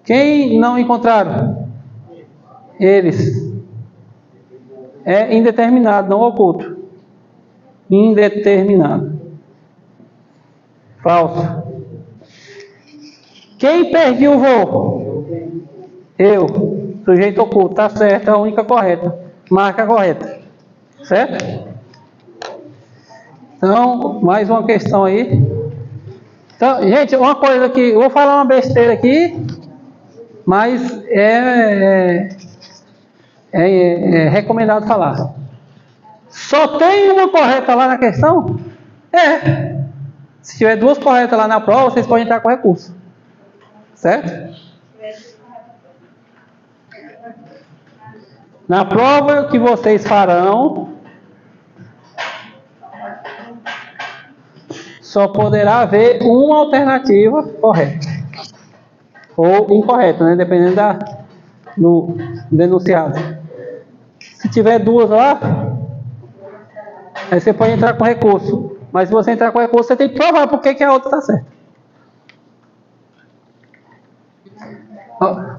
Quem não encontraram? Eles. É indeterminado, não oculto. Indeterminado. Falso. Quem perdeu o voo? Eu. Sujeito oculto. Tá certo, é a única correta. Marca correta. Certo? Então, mais uma questão aí. Então, gente, uma coisa que... Eu vou falar uma besteira aqui, mas é recomendado falar. Só tem uma correta lá na questão? Se tiver duas corretas lá na prova, vocês podem entrar com recurso. Certo? Na prova que vocês farão, só poderá haver uma alternativa correta. Ou incorreta, né? Dependendo do denunciado. Se tiver duas lá, aí você pode entrar com recurso. Mas se você entrar com recurso, você tem que provar por que a outra está certa.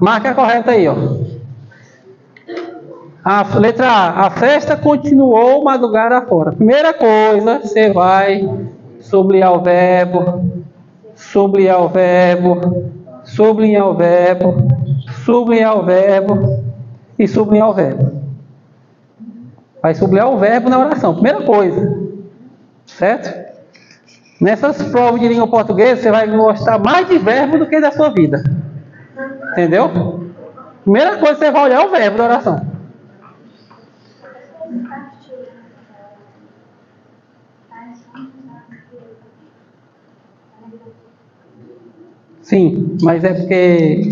Marca a correta aí, ó. A letra A. A festa continuou madrugada fora. Primeira coisa, você vai sublinhar o verbo, sublinhar o verbo, sublinhar o verbo, sublinhar o verbo e sublinhar o verbo. Vai sublinhar o verbo na oração. Primeira coisa. Certo? Nessas provas de língua portuguesa, você vai gostar mais de verbo do que da sua vida. Entendeu? Primeira coisa, você vai olhar o verbo da oração. Sim, mas é porque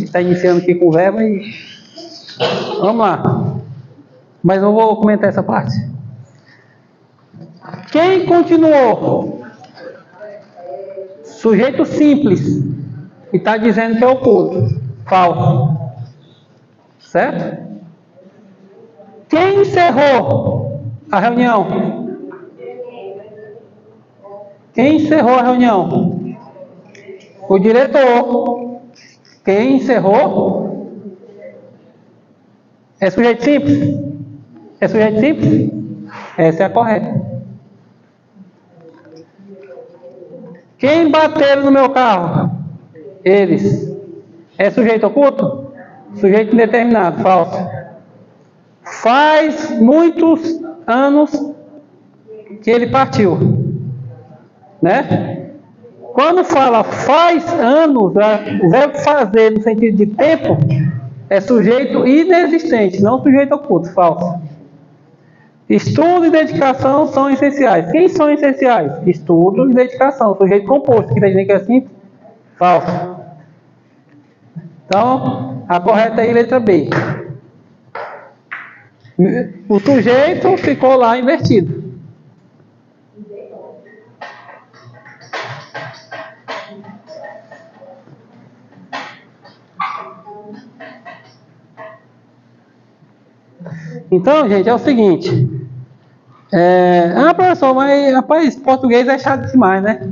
está iniciando aqui com o verbo e... Vamos lá. Mas eu vou comentar essa parte. Quem continuou? Sujeito simples. E está dizendo que é oculto. Falso. Certo? Quem encerrou a reunião? Quem encerrou a reunião? O diretor. Quem encerrou? É sujeito simples? É sujeito simples? Essa é a correta. Quem bateram no meu carro? Eles. É sujeito oculto? Sujeito indeterminado. Falso. Faz muitos anos que ele partiu. Né? Quando fala faz anos, o verbo fazer no sentido de tempo é sujeito inexistente, não sujeito oculto. Falso. Estudo e dedicação são essenciais. Quem são essenciais? Estudo e dedicação. Sujeito composto, que está dizendo que é assim? Falso. Então, a correta é a letra B. O sujeito ficou lá invertido. Então, gente, é o seguinte. Professor, mas rapaz, português é chato demais, né?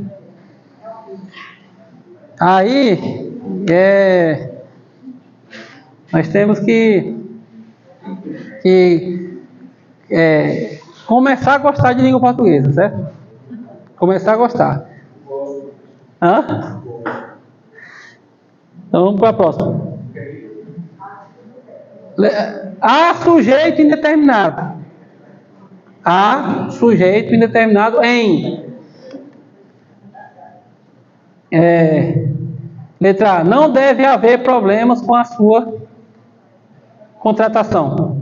Aí, nós temos que começar a gostar de língua portuguesa, certo? Começar a gostar. Então, vamos para a próxima. Há sujeito indeterminado. Há sujeito indeterminado em. Letra A. Não deve haver problemas com a sua contratação.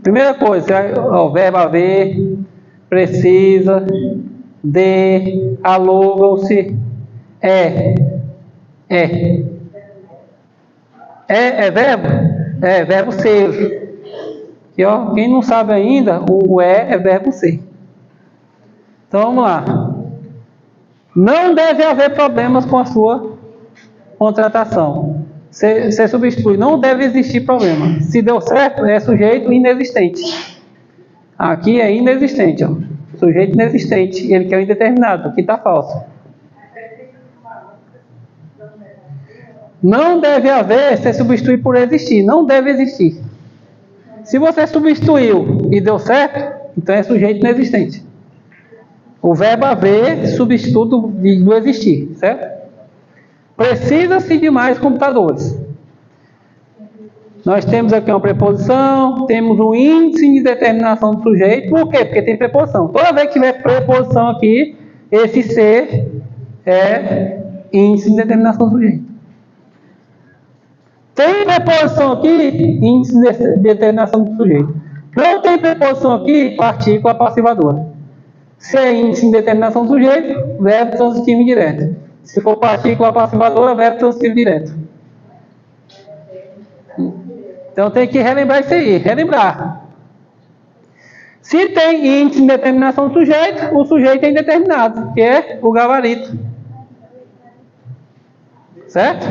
Primeira coisa, o verbo haver, precisa, de, alugam-se, é verbo? É verbo ser. Aqui, ó, quem não sabe ainda, o é verbo ser. Então vamos lá. Não deve haver problemas com a sua contratação. Você substitui, não deve existir problema. Se deu certo, é sujeito inexistente. Aqui é inexistente, ó. Sujeito inexistente, ele quer o indeterminado, aqui está falso. Não deve haver, você substituir por existir. Não deve existir. Se você substituiu e deu certo, então é sujeito inexistente. O verbo haver substituto do existir, certo? Precisa-se de mais computadores. Nós temos aqui uma preposição, temos um índice de determinação do sujeito. Por quê? Porque tem preposição. Toda vez que tiver preposição aqui, esse ser é índice de determinação do sujeito. Tem preposição aqui, índice de determinação do sujeito. Não tem preposição aqui, partícula passivadora. Se é índice de determinação do sujeito, verbo transitivo indireto. Se for partícula passivadora, verbo transitivo direto. Então tem que relembrar isso aí, relembrar. Se tem índice de determinação do sujeito, o sujeito é indeterminado, que é o gabarito. Certo?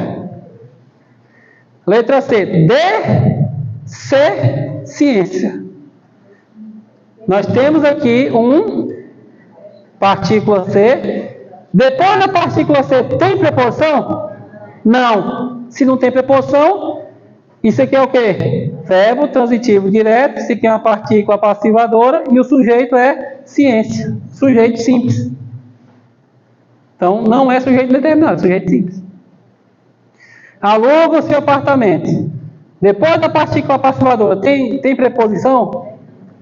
Letra C. De ciência. Nós temos aqui um partícula C. Depois da partícula C, tem preposição? Não. Se não tem preposição, isso aqui é o quê? Verbo transitivo direto. Isso aqui é uma partícula passivadora. E o sujeito é ciência. Sujeito simples. Então, não é sujeito determinado, é sujeito simples. Aluga o seu apartamento. Depois da partícula passivadora, tem preposição?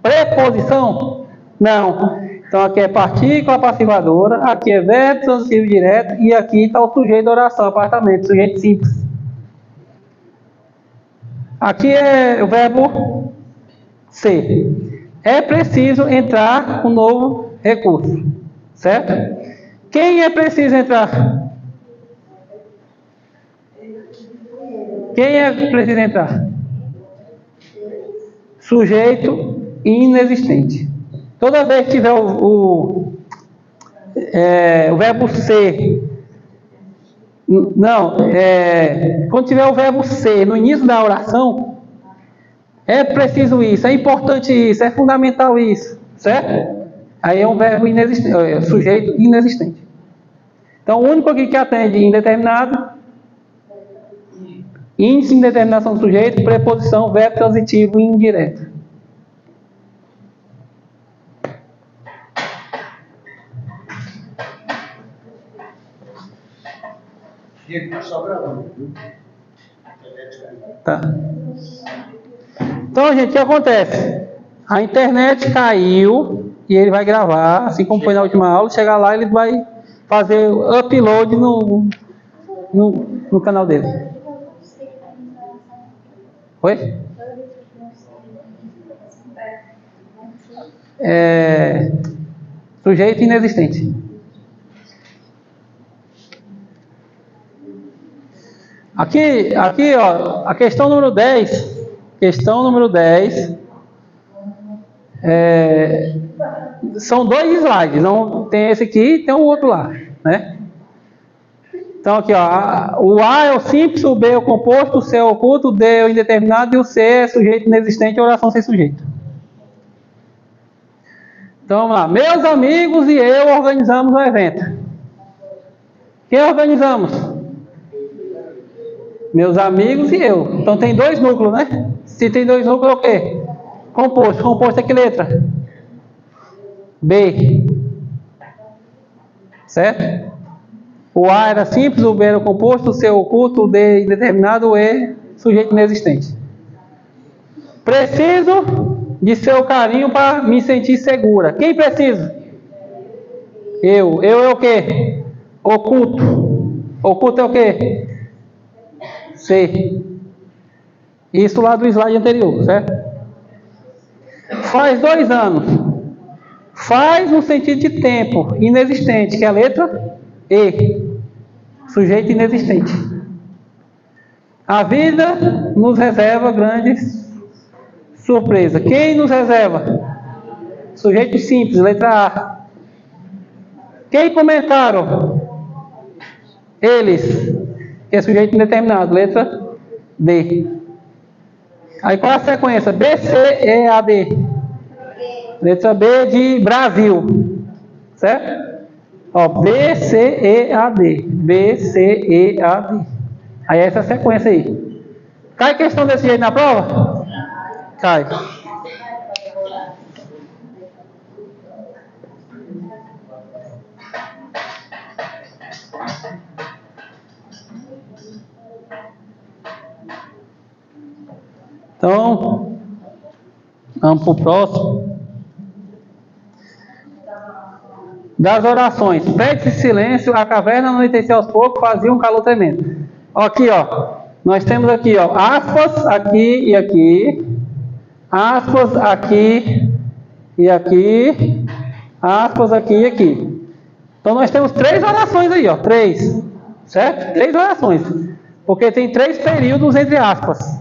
Preposição? Não. Então, aqui é partícula passivadora, aqui é verbo transitivo direto, e aqui está o sujeito da oração, apartamento, sujeito simples. Aqui é o verbo ser. É preciso entrar um novo recurso. Certo? Quem é preciso entrar? Quem é preciso entrar? Sujeito inexistente. Toda vez que tiver o verbo ser, quando tiver o verbo ser no início da oração, é preciso isso, é importante isso, é fundamental isso, certo? Aí é um verbo inexistente, sujeito inexistente. Então, o único aqui que atende indeterminado, índice de determinação do sujeito, preposição, verbo transitivo indireto. Tá. Então, gente, o que acontece? A internet caiu e ele vai gravar, assim como foi na última aula. Chegar lá, ele vai fazer o upload no canal dele. Oi? Sujeito inexistente. Aqui, ó, a questão número 10. Questão número 10. São 2 slides. Não, tem esse aqui e tem o outro lá, né? Então aqui, ó, o A é o simples, o B é o composto, o C é o oculto, o D é o indeterminado e o C é sujeito inexistente, oração sem sujeito. Então vamos lá. Meus amigos e eu organizamos o evento. Quem organizamos? Meus amigos e eu. Então tem 2 núcleos, né? Se tem 2 núcleos, é o quê? Composto. Composto é que letra? B. Certo? O A era simples, o B era composto, o C oculto, o D indeterminado, o E sujeito inexistente. Preciso de seu carinho para me sentir segura. Quem precisa? Eu. Eu é o quê? Oculto. Oculto é o quê? C. Isso lá do slide anterior, certo? Faz 2 anos. Faz no sentido de tempo inexistente, que é a letra E. Sujeito inexistente. A vida nos reserva grandes surpresas. Quem nos reserva? Sujeito simples, letra A. Quem comentaram? Eles. Que é sujeito indeterminado, letra D. Aí qual a sequência? B, C, E, A, D. Letra B de Brasil. Certo? Ó, B, C, E, A, D. B, C, E, A, D. Aí essa sequência aí. Cai questão desse jeito na prova? Cai. Então, vamos para o próximo. Das orações. Pede silêncio, a caverna anoitecia aos poucos, fazia um calor tremendo. Aqui, ó. Nós temos aqui, ó, aspas aqui e aqui. Aspas aqui e aqui. Aspas aqui e aqui. Então nós temos 3 orações aí, ó. 3. Certo? 3 orações. Porque tem 3 períodos entre aspas.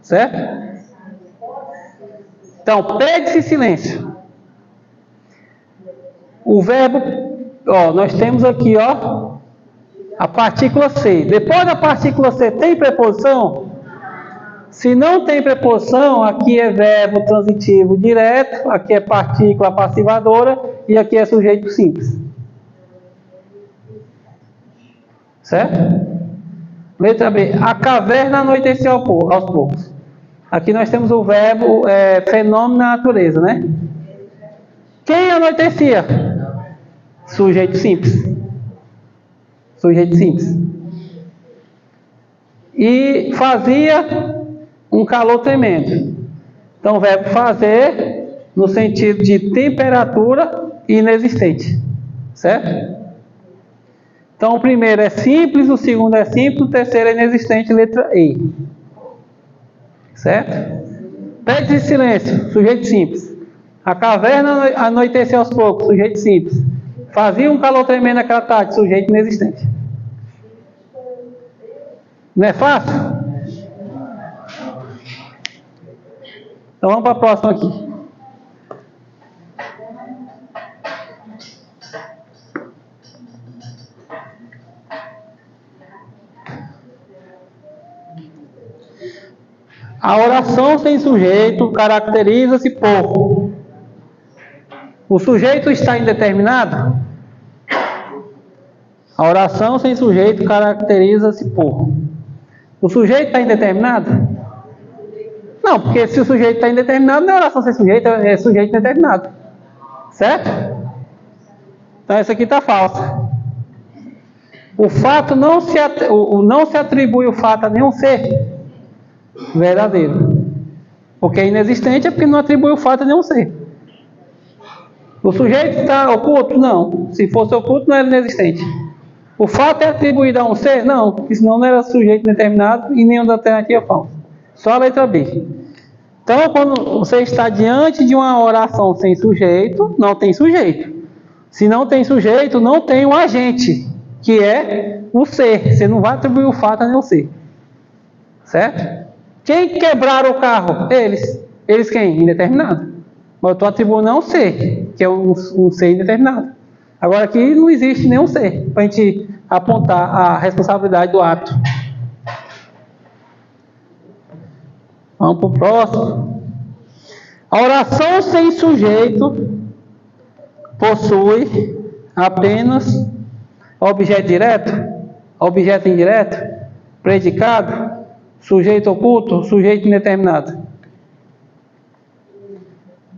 Certo? Então, pede silêncio. O verbo, ó, nós temos aqui, ó, a partícula C. Depois da partícula C tem preposição? Se não tem preposição, aqui é verbo transitivo direto, aqui é partícula passivadora e aqui é sujeito simples. Certo? Letra B. A caverna anoiteceu aos poucos. Aqui nós temos o verbo fenômeno na natureza, né? Quem anoitecia? Sujeito simples. Sujeito simples. E fazia um calor tremendo. Então, o verbo fazer, no sentido de temperatura inexistente. Certo? Então, o primeiro é simples, o segundo é simples, o terceiro é inexistente, letra E. Certo? Pede silêncio, sujeito simples. A caverna anoiteceu aos poucos, sujeito simples. Fazia um calor tremendo naquela tarde, sujeito inexistente. Não é fácil? Então vamos para a próxima aqui. A oração sem sujeito caracteriza-se por: o sujeito está indeterminado? A oração sem sujeito caracteriza-se por: o sujeito está indeterminado? Não, porque se o sujeito está indeterminado, não é oração sem sujeito, é sujeito indeterminado. Certo? Então essa aqui está falsa. O fato não se atribui o fato a nenhum ser verdadeiro. Porque é inexistente é porque não atribui o fato a nenhum ser. O sujeito está oculto? Não. Se fosse oculto, não era inexistente. O fato é atribuído a um ser? Não, porque senão não era sujeito determinado e nenhuma alternativa falsa. Só a letra B. Então, quando você está diante de uma oração sem sujeito, não tem sujeito. Se não tem sujeito, não tem um agente, que é o ser. Você não vai atribuir o fato a nenhum ser. Certo? Quem quebraram o carro? Eles. Eles quem? Indeterminado. Mas eu estou atribuindo a um ser, que é um ser indeterminado. Agora aqui não existe nenhum ser para a gente apontar a responsabilidade do ato. Vamos para o próximo. A oração sem sujeito possui apenas objeto direto, objeto indireto, predicado, sujeito oculto, sujeito indeterminado.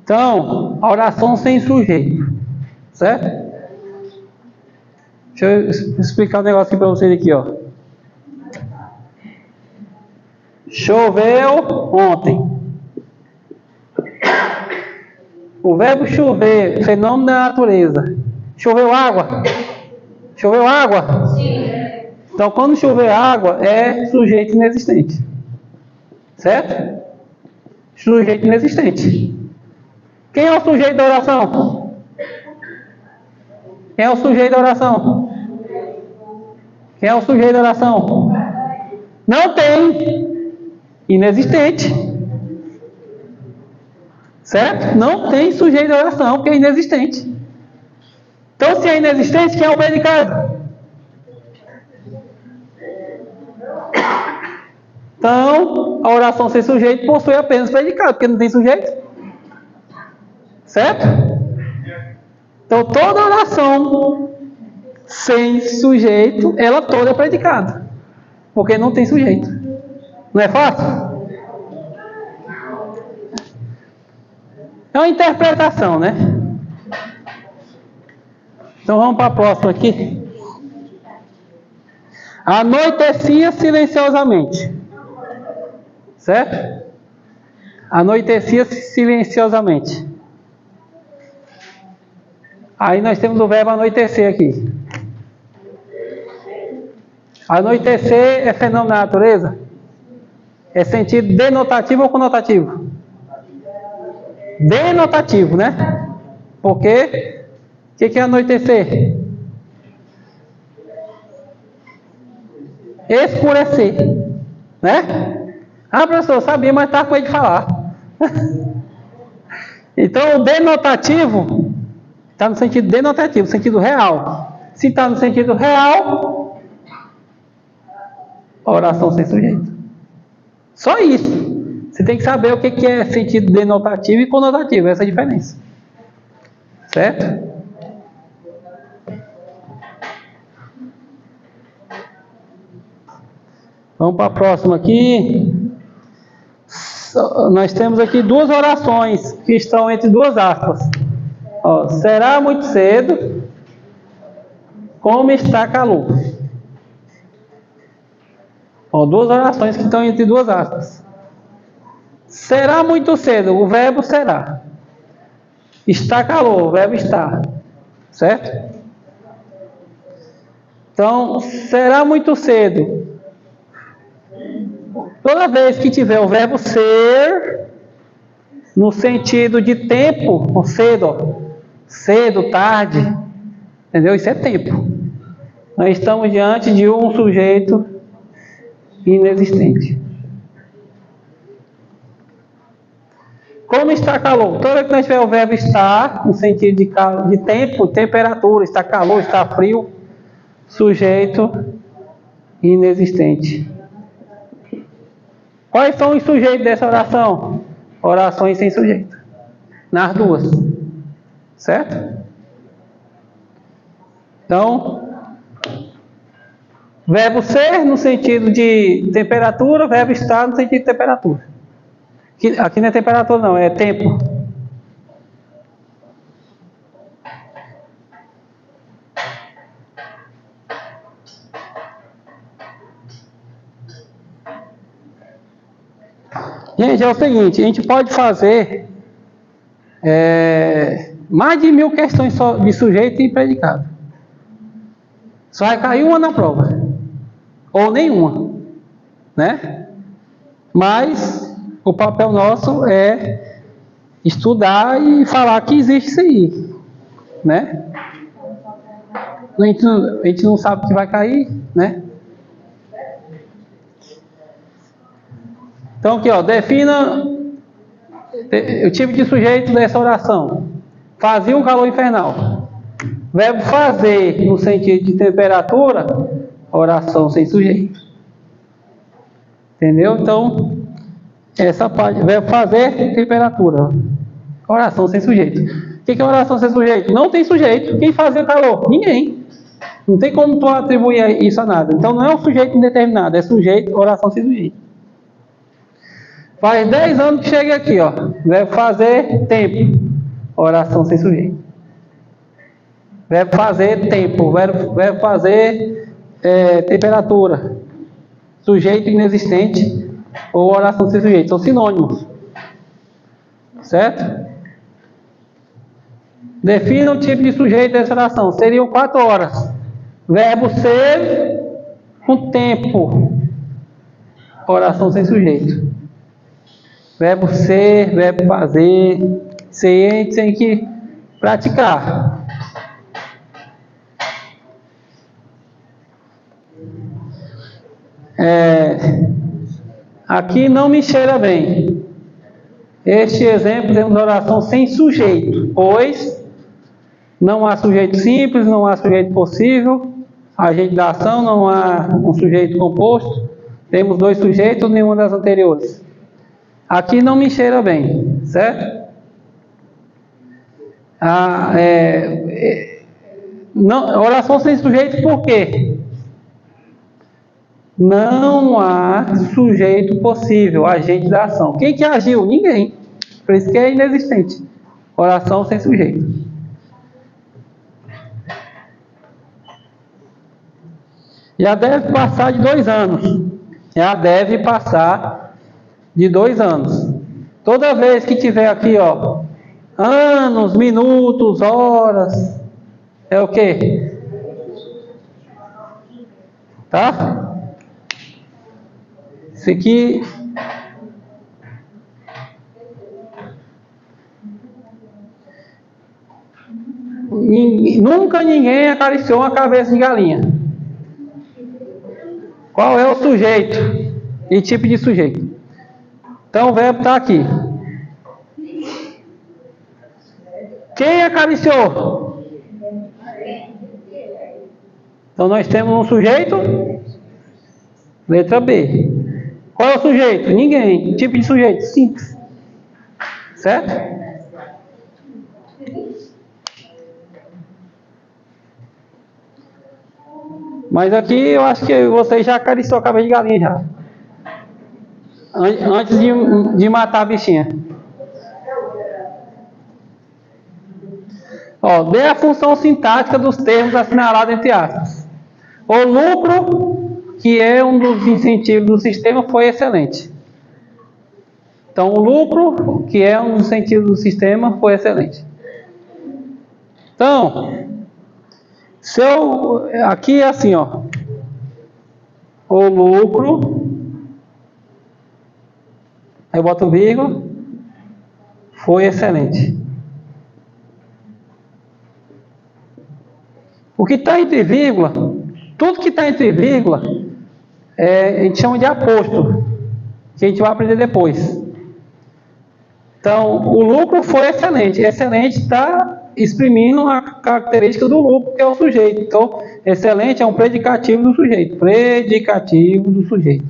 Então, a oração sem sujeito, certo? Deixa eu explicar um negócio aqui para vocês aqui, ó. Choveu ontem. O verbo chover, fenômeno da natureza. Choveu água? Choveu água? Sim. Então, quando chover água, é sujeito inexistente. Certo? Sujeito inexistente. Quem é o sujeito da oração? Quem é o sujeito da oração? Quem é o sujeito da oração? Não tem. Inexistente. Certo? Não tem sujeito da oração, porque é inexistente. Então, se é inexistente, quem é o predicado? Então, a oração sem sujeito possui apenas predicado, porque não tem sujeito. Certo? Então, toda oração sem sujeito, ela toda é predicada, porque não tem sujeito. Não é fácil? É uma interpretação, né? Então, vamos para a próxima aqui. Anoitecia silenciosamente. Certo? Anoitecia silenciosamente. Aí nós temos o verbo anoitecer aqui. Anoitecer é fenômeno da natureza? É sentido denotativo ou conotativo? Denotativo, né? Porque o que é anoitecer? Escurecer, né? Ah, professor, eu sabia, mas estava com ele de falar. Então, o denotativo está no sentido denotativo, sentido real. Se está no sentido real, oração sem sujeito. Só isso. Você tem que saber o que é sentido denotativo e conotativo, essa é a diferença. Certo? Vamos para a próxima aqui. Nós temos aqui duas orações que estão entre duas aspas. Ó, será muito cedo, como está calor. Ó, duas orações que estão entre duas aspas. Será muito cedo, o verbo será. Está calor, o verbo está. Certo? Então, será muito cedo. Toda vez que tiver o verbo ser, no sentido de tempo, cedo, ó, cedo, tarde, entendeu? Isso é tempo. Nós estamos diante de um sujeito inexistente. Como está calor? Toda vez que nós tiver o verbo estar, no sentido de tempo, temperatura, está calor, está frio, sujeito inexistente. Quais são os sujeitos dessa oração? Orações sem sujeito. Nas duas. Certo? Então, verbo ser no sentido de temperatura, verbo estar no sentido de temperatura. Aqui não é temperatura não, é tempo. Gente, é o seguinte, a gente pode fazer mais de 1000 questões de sujeito e predicado. Só vai cair uma na prova. Ou nenhuma. Né? Mas o papel nosso é estudar e falar que existe isso aí. Né? A gente não sabe o que vai cair, né? Então aqui, ó, defina o tipo de sujeito dessa oração. Fazia um calor infernal. Verbo fazer no sentido de temperatura, oração sem sujeito. Entendeu? Então, essa parte, verbo fazer, temperatura. Oração sem sujeito. O que é oração sem sujeito? Não tem sujeito. Quem fazia calor? Ninguém. Não tem como tu atribuir isso a nada. Então não é um sujeito indeterminado, é sujeito, oração sem sujeito. Faz 10 anos que cheguei aqui, ó. Verbo fazer, tempo. Oração sem sujeito. Verbo fazer, tempo. Verbo fazer, temperatura. Sujeito inexistente ou oração sem sujeito. São sinônimos. Certo? Defina o tipo de sujeito dessa oração. Seriam 4 horas. Verbo ser com tempo. Oração sem sujeito. Verbo ser, verbo fazer. Isso aí a gente tem que praticar. Aqui não me cheira bem. Este exemplo temos oração sem sujeito, pois não há sujeito simples, não há sujeito possível, agente da ação, não há um sujeito composto, temos 2 sujeitos, nenhuma das anteriores. Aqui não me cheira bem, certo? Não, oração sem sujeito por quê? Não há sujeito possível, agente da ação. Quem que agiu? Ninguém. Por isso que é inexistente. Oração sem sujeito. Já deve passar de 2 anos. Já deve passar de 2 anos. Toda vez que tiver aqui, ó, anos, minutos, horas, é o quê? Tá? Isso aqui nunca ninguém acariciou uma cabeça de galinha. Qual é o sujeito e tipo de sujeito? Então o verbo está aqui. Quem acariciou? Então nós temos um sujeito. Letra B. Qual é o sujeito? Ninguém. Tipo de sujeito? Simples. Certo? Mas aqui eu acho que você já acariciou a cabeça de galinha já. Antes de matar a bichinha. Ó, dê a função sintática dos termos assinalados entre aspas. O lucro, que é um dos incentivos do sistema, foi excelente. Então, o lucro, que é um dos incentivos do sistema, foi excelente. Então, aqui é assim, ó. O lucro, aí eu boto vírgula, foi excelente. O que está entre vírgula, tudo que está entre vírgula, a gente chama de aposto, que a gente vai aprender depois. Então, o lucro foi excelente. Excelente está exprimindo a característica do lucro, que é o sujeito. Então, excelente é um predicativo do sujeito. Predicativo do sujeito.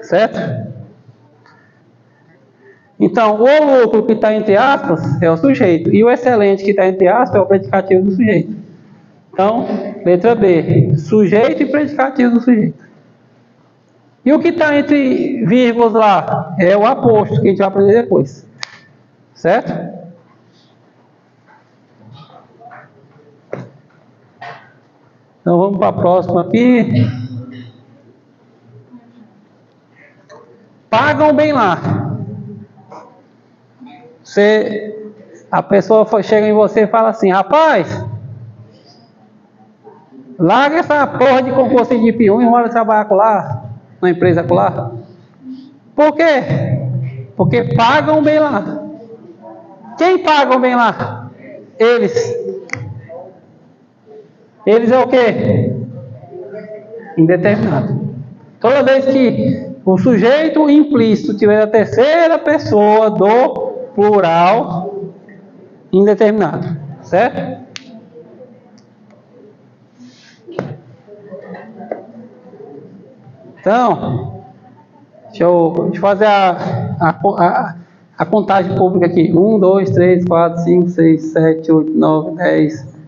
Certo? Então, o lucro que está entre aspas é o sujeito. E o excelente que está entre aspas é o predicativo do sujeito. Então, letra B. Sujeito e predicativo do sujeito. E o que está entre vírgulas lá? É o aposto, que a gente vai aprender depois. Certo? Então vamos para a próxima aqui. Pagam bem lá. A pessoa chega em você e fala assim: rapaz, larga essa porra de concurso de IP1 e bora trabalhar com lá, na empresa com lá. Por quê? Porque pagam bem lá. Quem pagam bem lá? Eles. Eles é o quê? Indeterminado. Toda vez que o sujeito implícito tiver a terceira pessoa do plural, indeterminado. Certo? Então, deixa eu fazer a contagem pública aqui. 1, 2, 3, 4, 5, 6, 7, 8, 9, 10,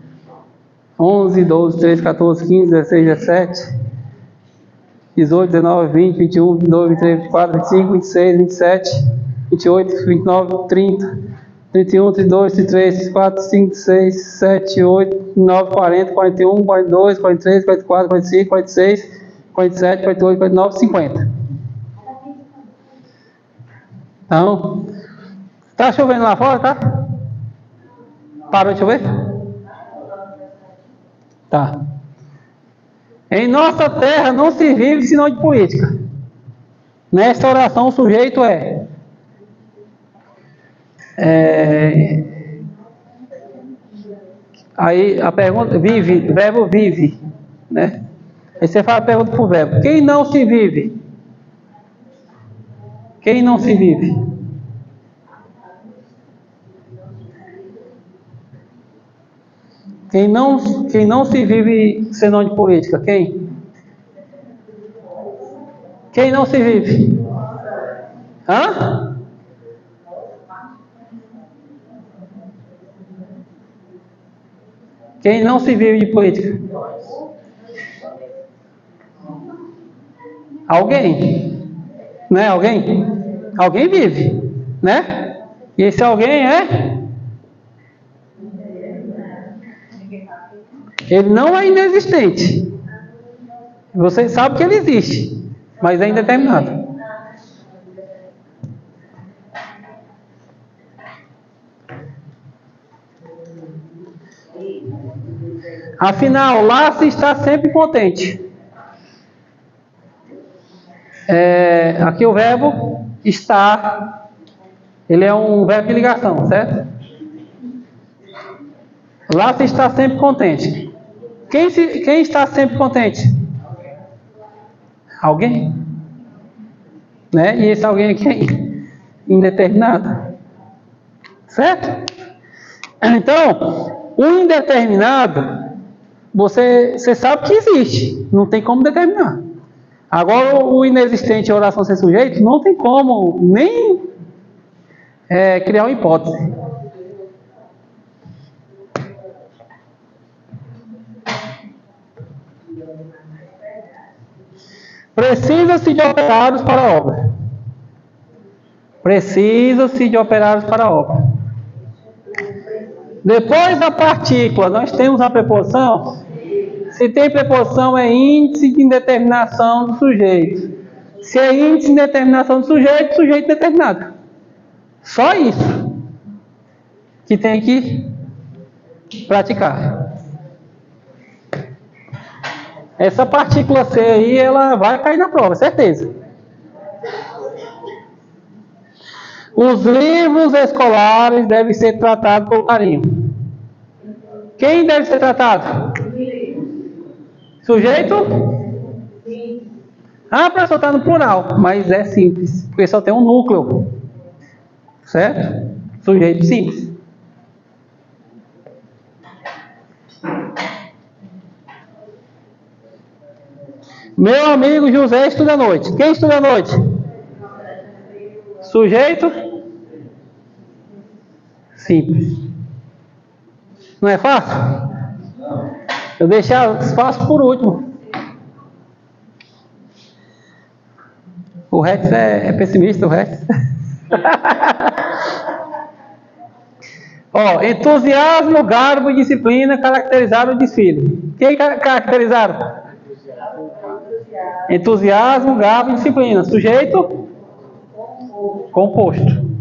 11, 12, 13, 14, 15, 16, 17, 18, 19, 20, 21, 22, 23, 24, 25, 26, 27, 28, 29, 30, 31, 32, 33, 34, 35, 36, 37, 8, 9, 40, 41, 42, 43, 44, 45, 46, 47, 48, 49, 50. Então, tá chovendo lá fora, tá? Parou de chover? Tá. Em nossa terra não se vive senão de política. Nesta oração o sujeito aí a pergunta, vive, verbo vive, né? Aí você faz a pergunta para o verbo: quem não se vive? Quem não se vive? Quem não se vive senão de política? Quem? Quem não se vive? Hã? Quem não se vive de política? Alguém. Né? Alguém vive. Né? E esse alguém é? Ele não é inexistente. Vocês sabem que ele existe, mas é indeterminado. Afinal, lá se está sempre contente. Aqui o verbo estar, ele é um verbo de ligação, certo? Lá se está sempre contente. Quem está sempre contente? Alguém? Né? E esse alguém aqui é indeterminado. Certo? Então, o indeterminado, você sabe que existe, não tem como determinar. Agora, o inexistente, a oração sem sujeito, não tem como nem criar uma hipótese. Precisa-se de operários para a obra. Precisa-se de operários para a obra. Depois da partícula, nós temos a preposição. Se tem preposição, é índice de indeterminação do sujeito. Se é índice de indeterminação do sujeito, sujeito determinado. Só isso que tem que praticar. Essa partícula C aí, ela vai cair na prova, certeza. Os livros escolares devem ser tratados com carinho. Quem deve ser tratado? Sujeito? Professor, está no plural, mas é simples, porque só tem um núcleo. Certo? Sujeito simples. Meu amigo José estuda à noite. Quem estuda à noite? Sujeito? Simples. Não é fácil? Eu deixar fácil por último. O resto é pessimista, o resto. Entusiasmo, garbo e disciplina caracterizaram o desfile. Quem caracterizaram? Entusiasmo, garbo e disciplina. Sujeito? Composto.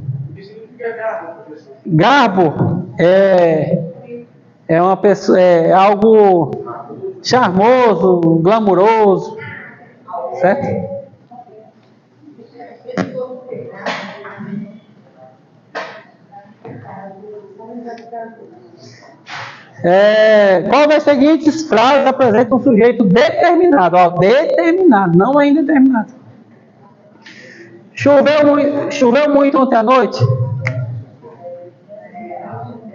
Garbo é uma pessoa, é algo charmoso, glamuroso, certo? Qual das seguintes frases apresenta um sujeito determinado? Determinado, não é indeterminado. Choveu muito ontem à noite?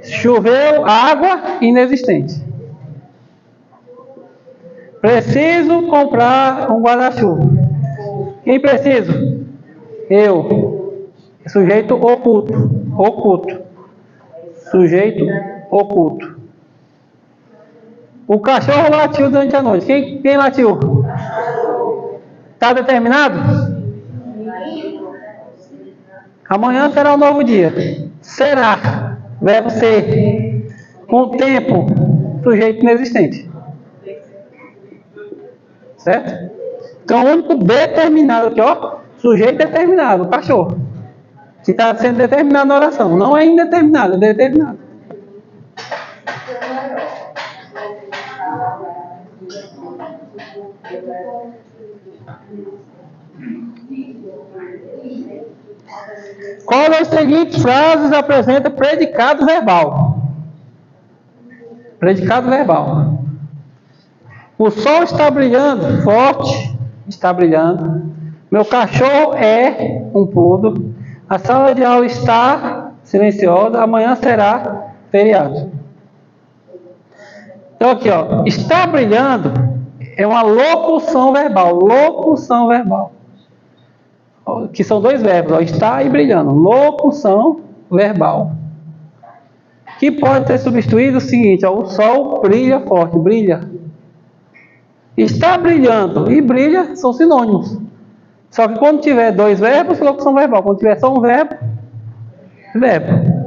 Choveu água inexistente. Preciso comprar um guarda-chuva. Quem precisa? Eu. Sujeito oculto. Sujeito oculto. O cachorro latiu durante a noite. Quem latiu? Está determinado? Amanhã será um novo dia. Será. Verbo ser. Com tempo. Sujeito inexistente. Certo? Então, o único determinado aqui, sujeito determinado, o cachorro. Que está sendo determinado na oração. Não é indeterminado, é determinado. Qual das seguintes frases apresenta predicado verbal? Predicado verbal. O sol está brilhando, forte, está brilhando. Meu cachorro é um poodle. A sala de aula está silenciosa. Amanhã será feriado. Então aqui, está brilhando é uma locução verbal. Locução verbal. Que são dois verbos, está e brilhando. Locução verbal. que pode ser substituído o seguinte, ó, o sol brilha forte, brilha. Está brilhando e brilha são sinônimos. Só que quando tiver dois verbos, locução verbal. Quando tiver só um verbo, verbo.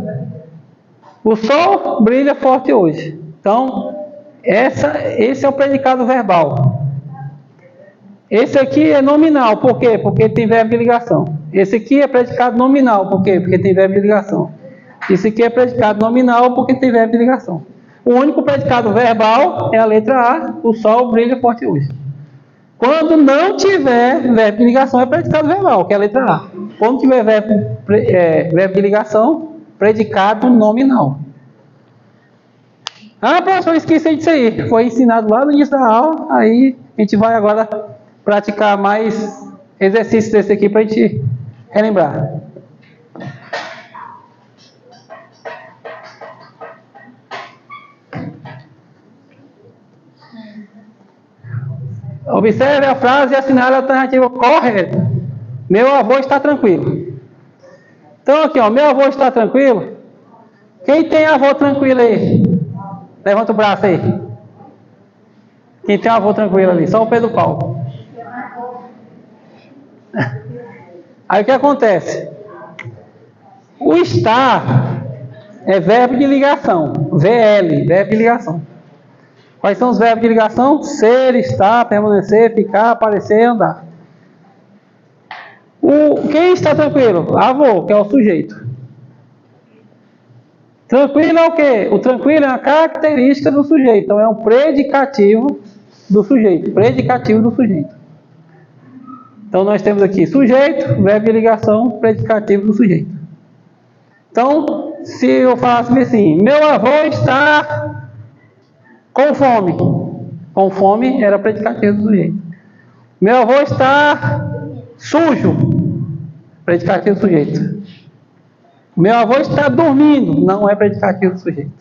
O sol brilha forte hoje. Então, esse é o predicado verbal. Esse aqui é nominal. Por quê? Porque tem verbo de ligação. Esse aqui é predicado nominal. Por quê? Porque tem verbo de ligação. Esse aqui é predicado nominal porque tem verbo de ligação. O único predicado verbal é a letra A. O sol brilha forte hoje. Quando não tiver verbo de ligação, é predicado verbal, que é a letra A. Quando tiver verbo de ligação, predicado nominal. Ah, professor, esqueci disso aí. Foi ensinado lá no início da aula. Aí a gente vai agora praticar mais exercícios desse aqui para a gente relembrar. Observe a frase e assinale a alternativa correta. Meu avô está tranquilo. Então aqui, ó, meu avô está tranquilo. Quem tem avô tranquilo aí? Levanta o braço aí. Quem tem avô tranquilo ali? Só o Pedro Paulo. Aí o que acontece? O estar é verbo de ligação. VL, verbo de ligação. Quais são os verbos de ligação? Ser, estar, permanecer, ficar, aparecer, andar. Quem está tranquilo? Avô, que é o sujeito. Tranquilo é o quê? O tranquilo é uma característica do sujeito. Então é um predicativo do sujeito. Predicativo do sujeito. Então nós temos aqui sujeito, verbo de ligação, predicativo do sujeito. Então, se eu falasse assim, meu avô está com fome. Com fome era predicativo do sujeito. Meu avô está sujo. Predicativo do sujeito. Meu avô está dormindo. Não é predicativo do sujeito.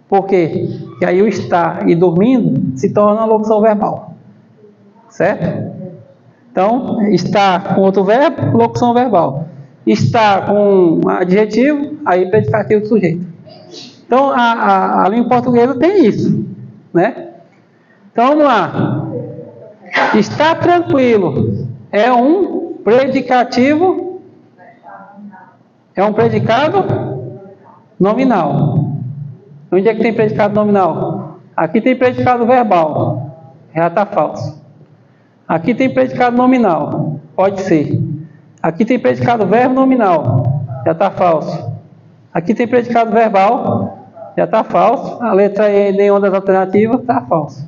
Por quê? Porque aí o estar e dormindo se torna uma locução verbal. Certo? Então, estar com outro verbo, locução verbal. Estar com adjetivo, aí predicativo do sujeito. Então, a língua portuguesa tem isso, né? Então, vamos lá. Está tranquilo é um predicativo, é um predicado nominal. Onde é que tem predicado nominal? Aqui tem predicado verbal, já está falso. Aqui tem predicado nominal, pode ser. Aqui tem predicado verbo nominal, já está falso. Aqui tem predicado verbal, já está falso. A letra E, nenhuma das alternativas, está falso.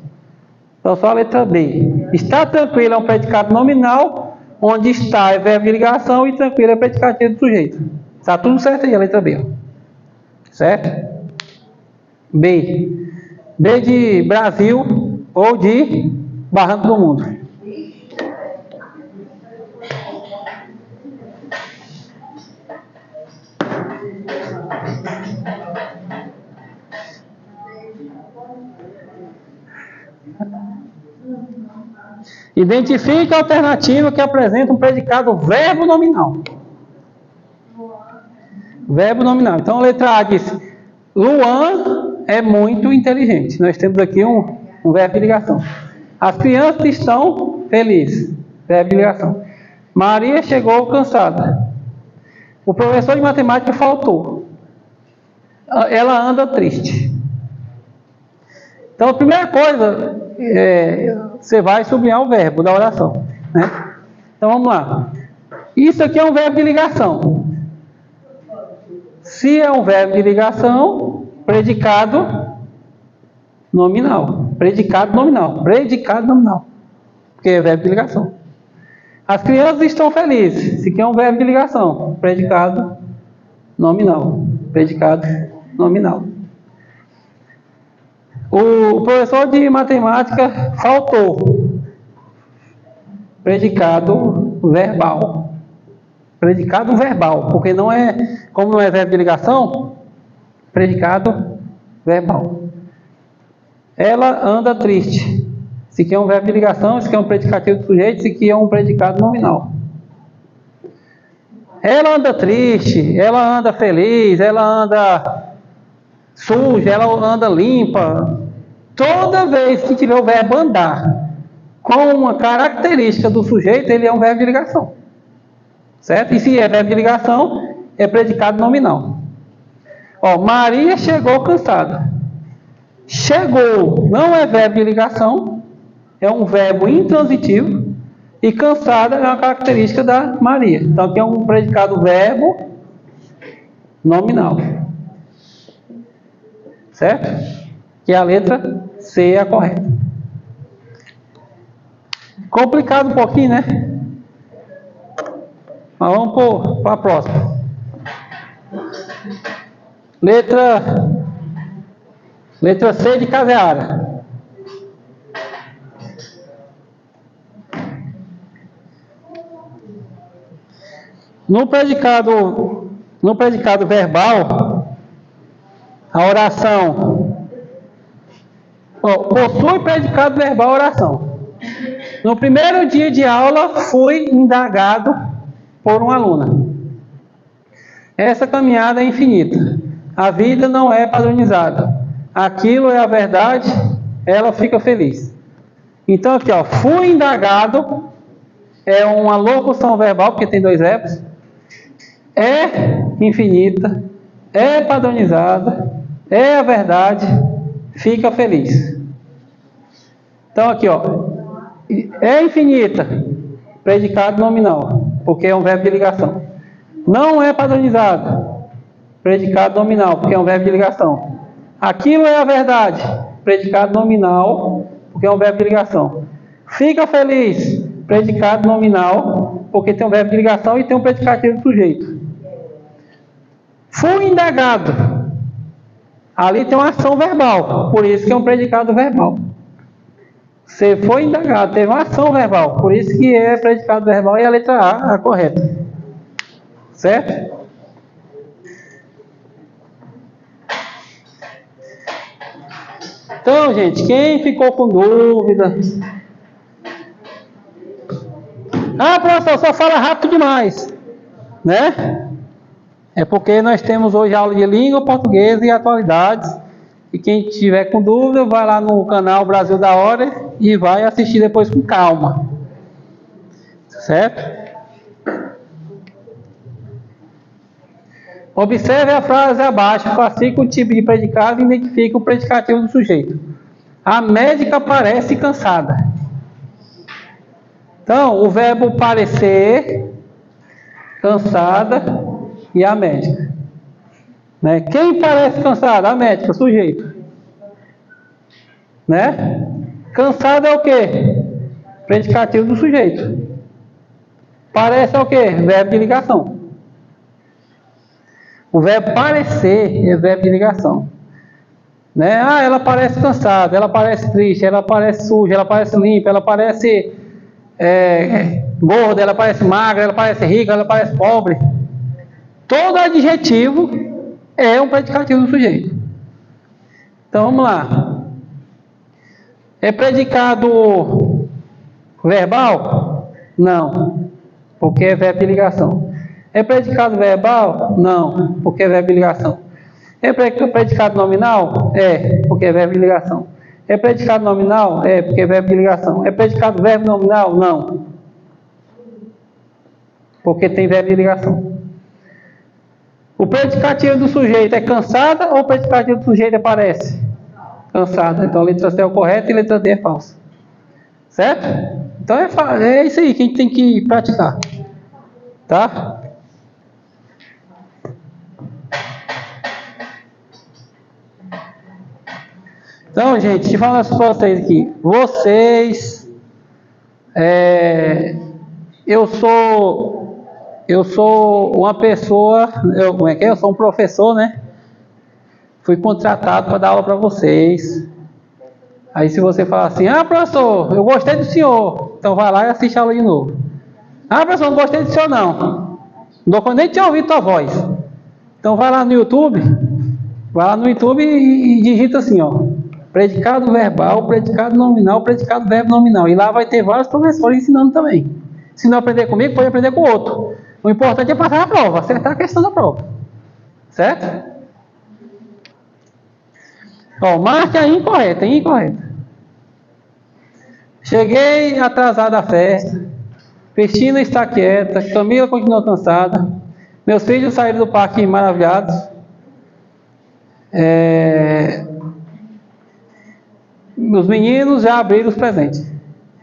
Então só a letra D. Está tranquilo é um predicado nominal, onde está é verbo de ligação e tranquilo é predicativo do sujeito. Está tudo certo aí, a letra B. Certo? B. B de Brasil ou de Barranco do Mundo. Identifique a alternativa que apresenta um predicado verbo nominal. Verbo nominal. Então a letra A diz: Luan é muito inteligente. Nós temos aqui um verbo de ligação. As crianças estão felizes. Verbo de ligação. Maria chegou cansada. O professor de matemática faltou. Ela anda triste. Então a primeira coisa você vai sublinhar o verbo da oração, né? Então vamos lá. Isso aqui é um verbo de ligação. Se é um verbo de ligação, predicado nominal. Predicado nominal. Predicado nominal. Porque é verbo de ligação. As crianças estão felizes. Isso aqui é um verbo de ligação. Predicado nominal. Predicado nominal. O professor de matemática faltou. Predicado verbal. Predicado verbal, porque não é, como não é verbo de ligação, predicado verbal. Ela anda triste. Esse aqui é um verbo de ligação, esse aqui é um predicativo do sujeito, esse aqui é um predicado nominal. Ela anda triste, ela anda feliz, ela anda suja, ela anda limpa. Toda vez que tiver o verbo andar com uma característica do sujeito, ele é um verbo de ligação. Certo? E se é verbo de ligação, é predicado nominal. Ó, Maria chegou cansada. Chegou não é verbo de ligação, é um verbo intransitivo. E cansada é uma característica da Maria. Então aqui é um predicado verbo nominal. Certo? Que a letra C é a correta. Complicado um pouquinho, né? Mas vamos para a próxima. Letra C de Caseara. No predicado verbal, a oração possui predicado verbal oração. No primeiro dia de aula, fui indagado por uma aluna. Essa caminhada é infinita. A vida não é padronizada. Aquilo é a verdade, ela fica feliz. Então aqui, ó, fui indagado é uma locução verbal, porque tem dois verbos. É infinita, é padronizada, é a verdade, fica feliz. Então aqui, ó, é infinita, predicado nominal, porque é um verbo de ligação. Não é padronizada, predicado nominal, porque é um verbo de ligação. Aquilo é a verdade, predicado nominal, porque é um verbo de ligação. Fica feliz, predicado nominal, porque tem um verbo de ligação e tem um predicativo do sujeito. Fui indagado. Ali tem uma ação verbal, por isso que é um predicado verbal. Você foi indagado, teve uma ação verbal, por isso que é predicado verbal e a letra A é a correta. Certo? Então, gente, quem ficou com dúvida? Ah, professor, só fala rápido demais, né? É porque nós temos hoje aula de língua portuguesa e atualidades. E quem tiver com dúvida, vai lá no canal Brasil da Hora e vai assistir depois com calma. Certo? Observe a frase abaixo, classifica o tipo de predicado e identifica o predicativo do sujeito. A médica parece cansada. Então, o verbo parecer, cansada e a médica. Né? Quem parece cansada? A médica, sujeito. Né? Cansada é o quê? Predicativo do sujeito. Parece é o quê? Verbo de ligação. O verbo parecer é verbo de ligação. Né? Ah, ela parece cansada, ela parece triste, ela parece suja, ela parece limpa, ela parece gorda, ela parece magra, ela parece rica, ela parece pobre. Todo adjetivo é um predicativo do sujeito. Então vamos lá. É predicado verbal? Não, porque é verbo de ligação. É predicado verbal? Não, porque é verbo de ligação. É predicado nominal? É, porque é verbo de ligação. É predicado nominal? É, porque é verbo de ligação. É predicado verbo nominal? Não, porque tem verbo de ligação. O predicativo do sujeito é cansada ou o predicativo do sujeito é parece? Cansada. Então a letra C é o correto e a letra D é falsa. Certo? Então é isso aí que a gente tem que praticar. Tá? Então, gente, deixa eu falar para vocês aqui. Eu sou uma pessoa, eu sou um professor, né? Fui contratado para dar aula para vocês. Aí se você falar assim, ah, professor, eu gostei do senhor, então vai lá e assiste a aula de novo. Ah, professor, não gostei do senhor não. Não nem tinha ouvido tua voz. Então vai lá no YouTube e digita assim, ó. Predicado verbal, predicado nominal, predicado verbo nominal. E lá vai ter vários professores ensinando também. Se não aprender comigo, pode aprender com outro. O importante é passar a prova, acertar a questão da prova. Certo? Ó, marque a incorreta, incorreta. Cheguei atrasado à festa. Cristina está quieta. Camila continua cansada. Meus filhos saíram do parque maravilhados. Os meninos já abriram os presentes.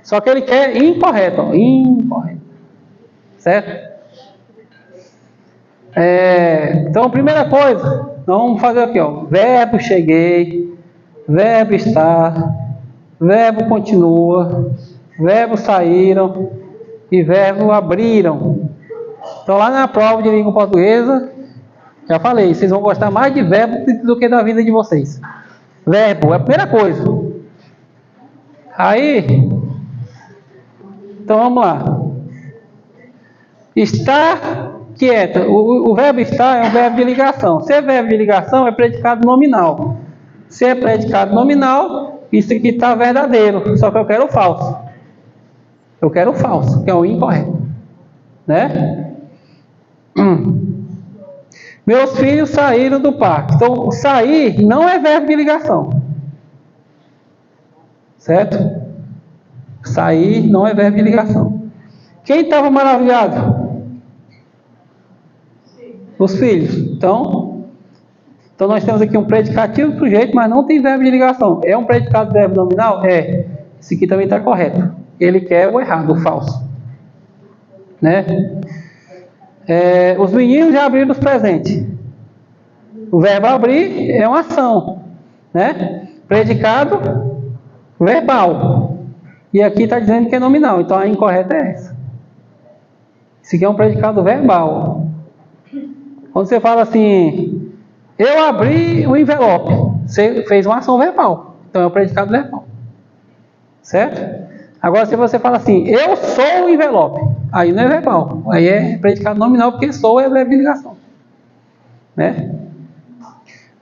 Só que ele quer incorreto, ó, incorreto. Certo? Então, primeira coisa, nós vamos fazer aqui, ó. Verbo cheguei, verbo estar, verbo continua, verbo saíram e verbo abriram. Então, lá na prova de língua portuguesa, já falei, vocês vão gostar mais de verbo do que da vida de vocês. Verbo é a primeira coisa. Aí, então vamos lá. Estar quieta. O verbo estar é um verbo de ligação. Se é verbo de ligação, é predicado nominal. Se é predicado nominal, isso aqui está verdadeiro. Só que eu quero o falso. Eu quero o falso, que é o incorreto. Né? Meus filhos saíram do parque. Então, sair não é verbo de ligação. Certo? Sair não é verbo de ligação. Quem estava maravilhado? Os filhos. Então nós temos aqui um predicativo do sujeito, mas não tem verbo de ligação. É um predicado verbo nominal? É. Esse aqui também está correto. Ele quer o errado, o falso. Né? Os meninos já abriram os presentes. O verbo abrir é uma ação. Né? Predicado verbal. E aqui está dizendo que é nominal. Então a incorreta é essa. Esse aqui é um predicado verbal. Quando você fala assim, eu abri o envelope, você fez uma ação verbal. Então é um predicado verbal. Certo? Agora se você fala assim, eu sou o envelope, aí não é verbal. Aí é predicado nominal, porque sou é verbo de ligação. Né?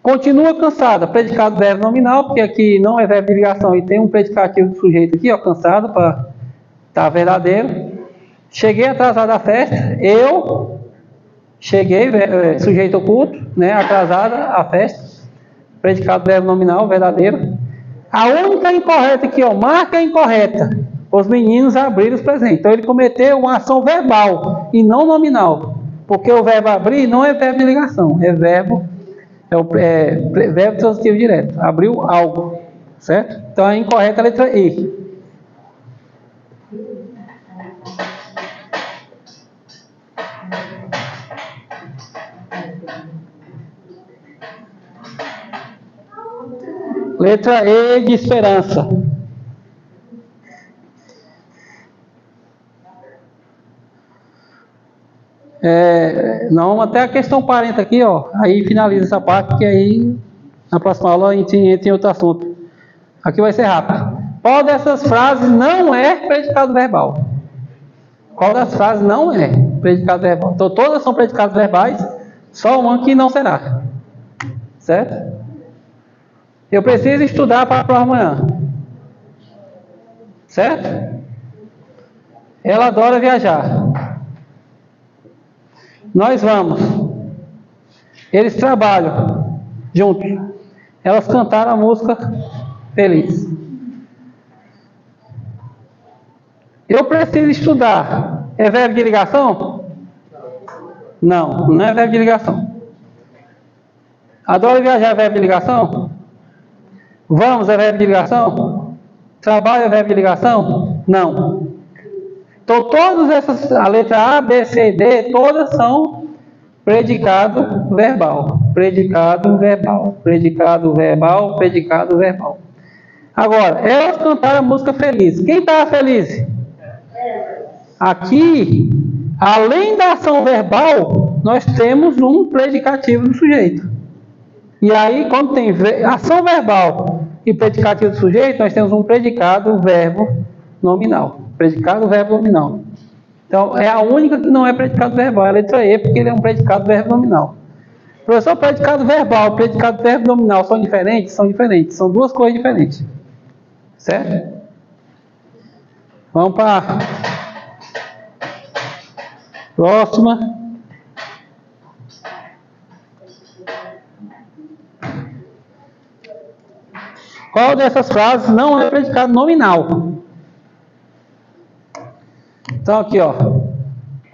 Continua cansada, predicado verbo nominal, porque aqui não é verbo de ligação e tem um predicativo do sujeito aqui, ó, cansado, para estar verdadeiro. Cheguei atrasado à festa, eu cheguei, sujeito oculto, né, atrasada à festa, predicado verbo nominal, verdadeiro. A única incorreta aqui, ó, marca a incorreta. Os meninos abriram os presentes. Então ele cometeu uma ação verbal e não nominal. Porque o verbo abrir não é verbo de ligação, é verbo transitivo direto. Abriu algo, certo? Então a incorreta é a letra E. Letra E de esperança. Não, até a questão 40 aqui, ó. Aí finaliza essa parte, que aí na próxima aula a gente entra em outro assunto. Aqui vai ser rápido. Qual dessas frases não é predicado verbal? Qual das frases não é predicado verbal? Então todas são predicados verbais, só uma que não será. Certo? Eu preciso estudar para a prova amanhã. Certo? Ela adora viajar. Nós vamos. Eles trabalham juntos. Elas cantaram a música feliz. Eu preciso estudar. É verbo de ligação? Não, não é verbo de ligação. Adoro viajar é verbo de ligação? Vamos é verbo de ligação? Trabalho é verbo de ligação? Não. Então todas essas, a letra A, B, C, D, todas são predicado verbal. Predicado verbal. Predicado verbal, predicado verbal. Agora, elas cantaram a música feliz. Quem estava feliz? Aqui, além da ação verbal, nós temos um predicativo do sujeito. E aí, quando tem ação verbal e predicativo do sujeito, nós temos um predicado verbo nominal. Predicado verbo nominal. Então, é a única que não é predicado verbal, é a letra E, porque ele é um predicado verbo nominal. Professor, predicado verbal e predicado verbo nominal são diferentes? São diferentes. São duas coisas diferentes. Certo? Vamos para a próxima. Qual dessas frases não é predicado nominal? Então aqui, ó.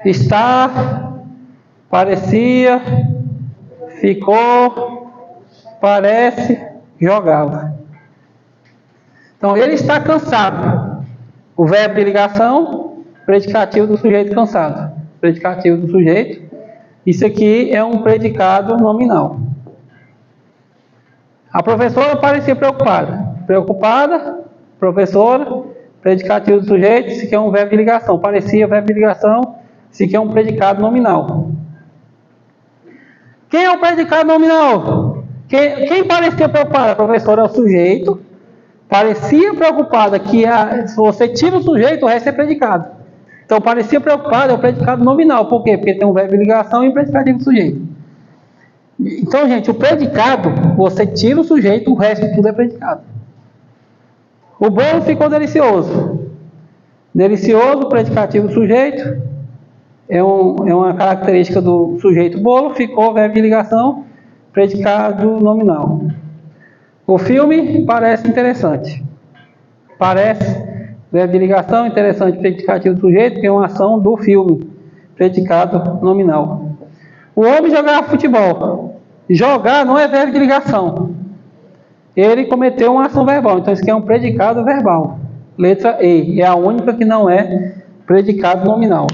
Está, parecia, ficou, parece, jogava. Então ele está cansado. O verbo de ligação, predicativo do sujeito cansado. Predicativo do sujeito. Isso aqui é um predicado nominal. A professora parecia preocupada. Preocupada, professora, predicativo do sujeito, isso aqui é um verbo de ligação. Parecia verbo de ligação, isso aqui é um predicado nominal. Quem é o predicado nominal? Quem parecia preocupada? A professora é o sujeito. Parecia preocupada que se você tira o sujeito, o resto é predicado. Então, parecia preocupada é o predicado nominal. Por quê? Porque tem um verbo de ligação e um predicativo do sujeito. Então, gente, o predicado, você tira o sujeito, o resto de tudo é predicado. O bolo ficou delicioso. Delicioso, predicativo do sujeito. É uma característica do sujeito bolo. Ficou verbo de ligação, predicado nominal. O filme parece interessante. Parece, verbo de ligação, interessante, predicativo do sujeito, que é uma ação do filme, predicado nominal. O homem jogava futebol. Jogar não é verbo de ligação. Ele cometeu uma ação verbal, então isso aqui é um predicado verbal. Letra E, é a única que não é predicado nominal.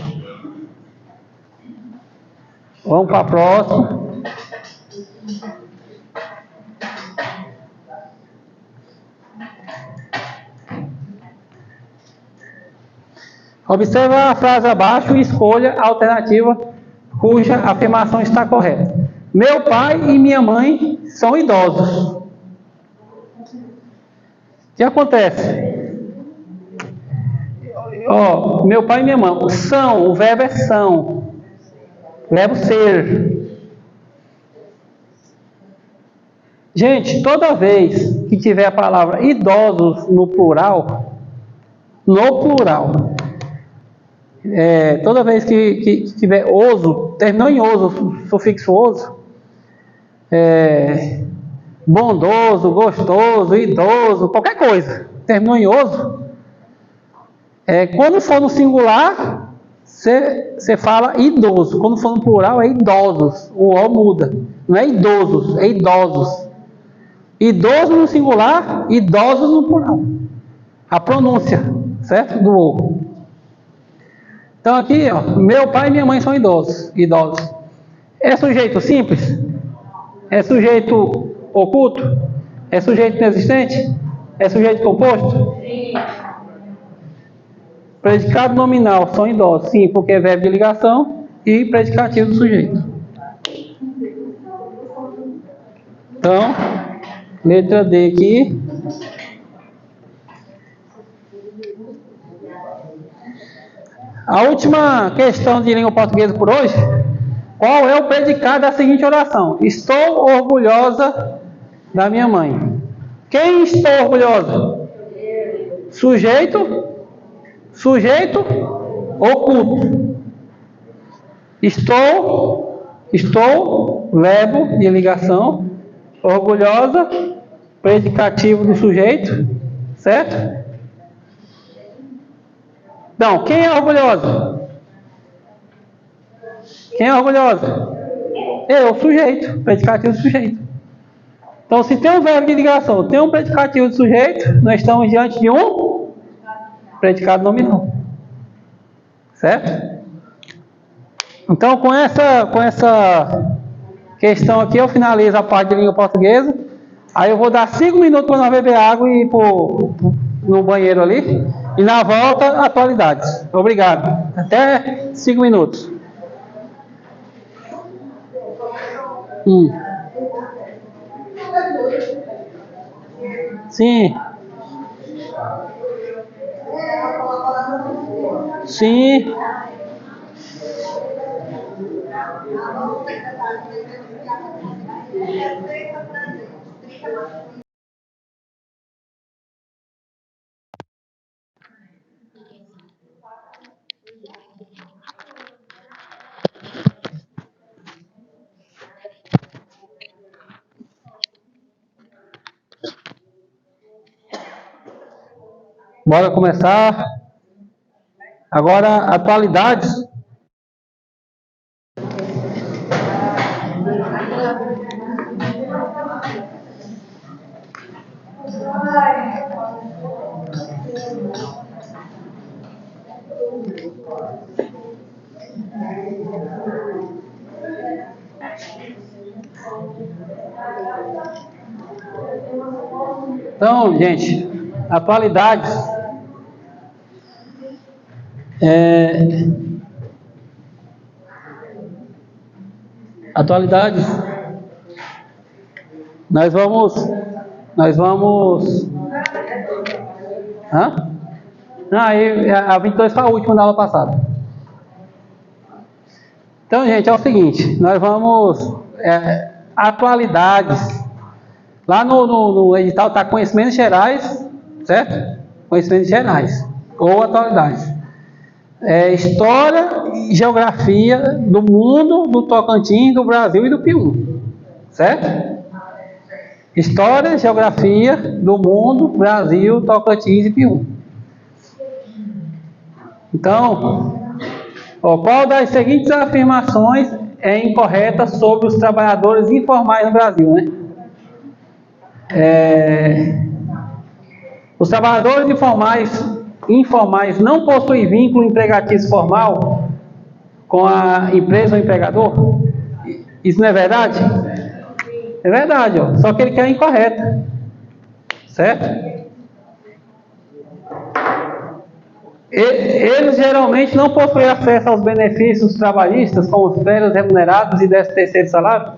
Vamos para a próxima. Observe a frase abaixo e escolha a alternativa cuja afirmação está correta. Meu pai e minha mãe são idosos. O que acontece? Meu pai e minha mãe. São, o verbo é são. O verbo ser. Gente, toda vez que tiver a palavra idosos no plural, toda vez que tiver oso, terminou em oso, sufixo oso, bondoso, gostoso, idoso, qualquer coisa, terminou em oso, quando for no singular, você fala idoso, quando for no plural é idosos, o O muda, não é idosos, é idosos. Idoso no singular, idosos no plural. A pronúncia, certo? Do O. Então aqui, ó, meu pai e minha mãe são idosos. É sujeito simples? É sujeito oculto? É sujeito inexistente? É sujeito composto? Sim. Predicado nominal, são idosos. Sim, porque é verbo de ligação e predicativo do sujeito. Então, letra D aqui. A última questão de língua portuguesa por hoje. Qual é o predicado da seguinte oração? Estou orgulhosa da minha mãe. Quem estou orgulhosa? Sujeito oculto. Estou, verbo de ligação, orgulhosa, predicativo do sujeito, certo? Então, quem é orgulhosa? Quem é orgulhosa? Eu, sujeito, predicativo do sujeito. Então, se tem um verbo de ligação, tem um predicativo do sujeito, nós estamos diante de um predicado nominal. Certo? Então, com essa questão aqui, eu finalizo a parte de língua portuguesa. Aí eu vou dar 5 minutos para nós beber água e ir no banheiro ali. E na volta, atualidades. Obrigado. Até 5 minutos. Sim. Sim. Bora começar. Agora, atualidades. Então, gente, atualidades. Atualidades. Nós vamos. Hã? Não, aí a 22 foi a última da aula passada. Então, gente, é o seguinte, nós vamos. Atualidades. Lá no edital está conhecimentos gerais, certo? Conhecimentos gerais, ou atualidades. História e geografia do mundo, do Tocantins, do Brasil e do Piauí, certo? História, geografia do mundo, Brasil, Tocantins e Piauí. Então, qual das seguintes afirmações é incorreta sobre os trabalhadores informais no Brasil, né? Os trabalhadores informais não possuem vínculo empregatício formal com a empresa ou empregador? Isso não é verdade? É verdade, ó. Só que ele quer incorreta, certo? Eles geralmente não possuem acesso aos benefícios trabalhistas, como os férias remunerados e 13º salário?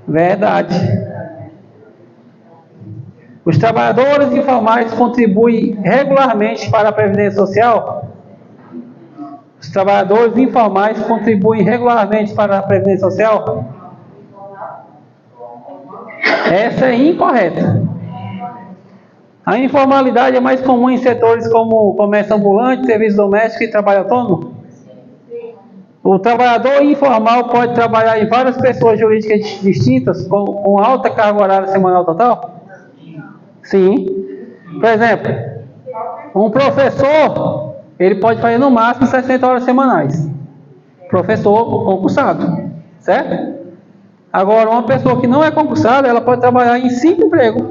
Verdade. Os trabalhadores informais contribuem regularmente para a Previdência Social? Os trabalhadores informais contribuem regularmente para a Previdência Social? Essa é incorreta. A informalidade é mais comum em setores como comércio ambulante, serviço doméstico e trabalho autônomo? O trabalhador informal pode trabalhar em várias pessoas jurídicas distintas com alta carga horária semanal total? Sim. Por exemplo, um professor, ele pode fazer no máximo 60 horas semanais. Professor concursado, certo? Agora, uma pessoa que não é concursada, ela pode trabalhar em 5 empregos.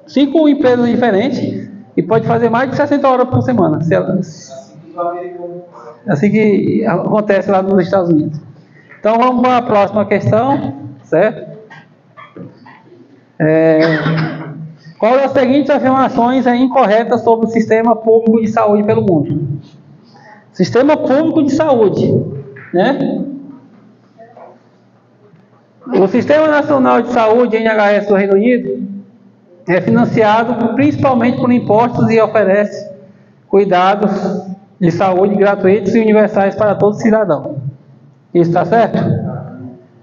5 empresas diferentes e pode fazer mais de 60 horas por semana. Assim que acontece lá nos Estados Unidos. Então, vamos para a próxima questão, certo? Qual das seguintes afirmações é incorreta sobre o sistema público de saúde pelo mundo? Sistema público de saúde, né? O Sistema Nacional de Saúde, NHS do Reino Unido, é financiado principalmente por impostos e oferece cuidados de saúde gratuitos e universais para todos os cidadãos. Isso está certo?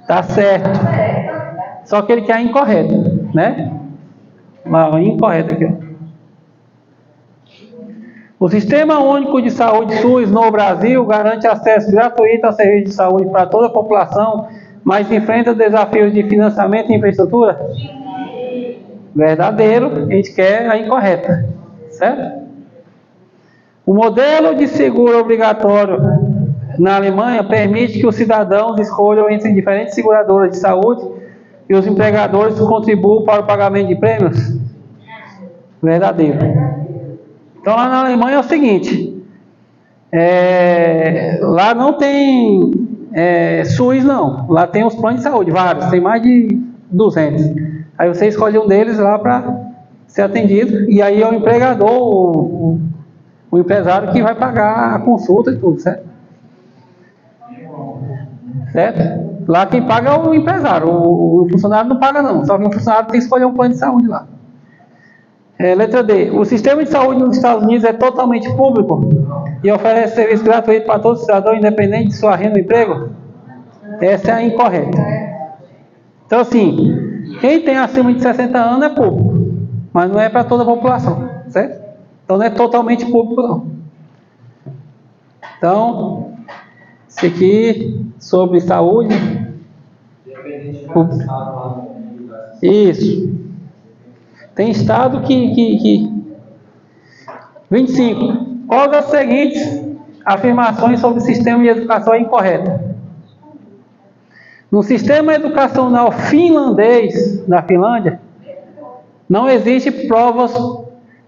Está certo. Só que ele quer incorreto, né? Uma incorreta aqui. O Sistema Único de Saúde SUS no Brasil garante acesso gratuito a serviços de saúde para toda a população, mas enfrenta desafios de financiamento e infraestrutura? Verdadeiro, a gente quer a incorreta, certo? O modelo de seguro obrigatório na Alemanha permite que os cidadãos escolham entre diferentes seguradoras de saúde e os empregadores contribuam para o pagamento de prêmios? Verdadeiro. Então, lá na Alemanha é o seguinte, lá não tem SUS não, lá tem os planos de saúde, vários, tem mais de 200. Aí você escolhe um deles lá para ser atendido, e aí é o empregador, o empresário que vai pagar a consulta e tudo, certo? Certo? Lá quem paga é o empresário, o funcionário não paga não, só que o funcionário tem que escolher um plano de saúde lá. Letra D. O sistema de saúde nos Estados Unidos é totalmente público e oferece serviço gratuito para todos os cidadãos, independente de sua renda ou emprego? Essa é a incorreta. Então, assim, quem tem acima de 60 anos é público, mas não é para toda a população, certo? Então, não é totalmente público, não. Então, isso aqui sobre saúde. Isso. Tem estado que 25. Qual das seguintes afirmações sobre o sistema de educação é incorreta? No sistema educacional finlandês, da Finlândia, não existe provas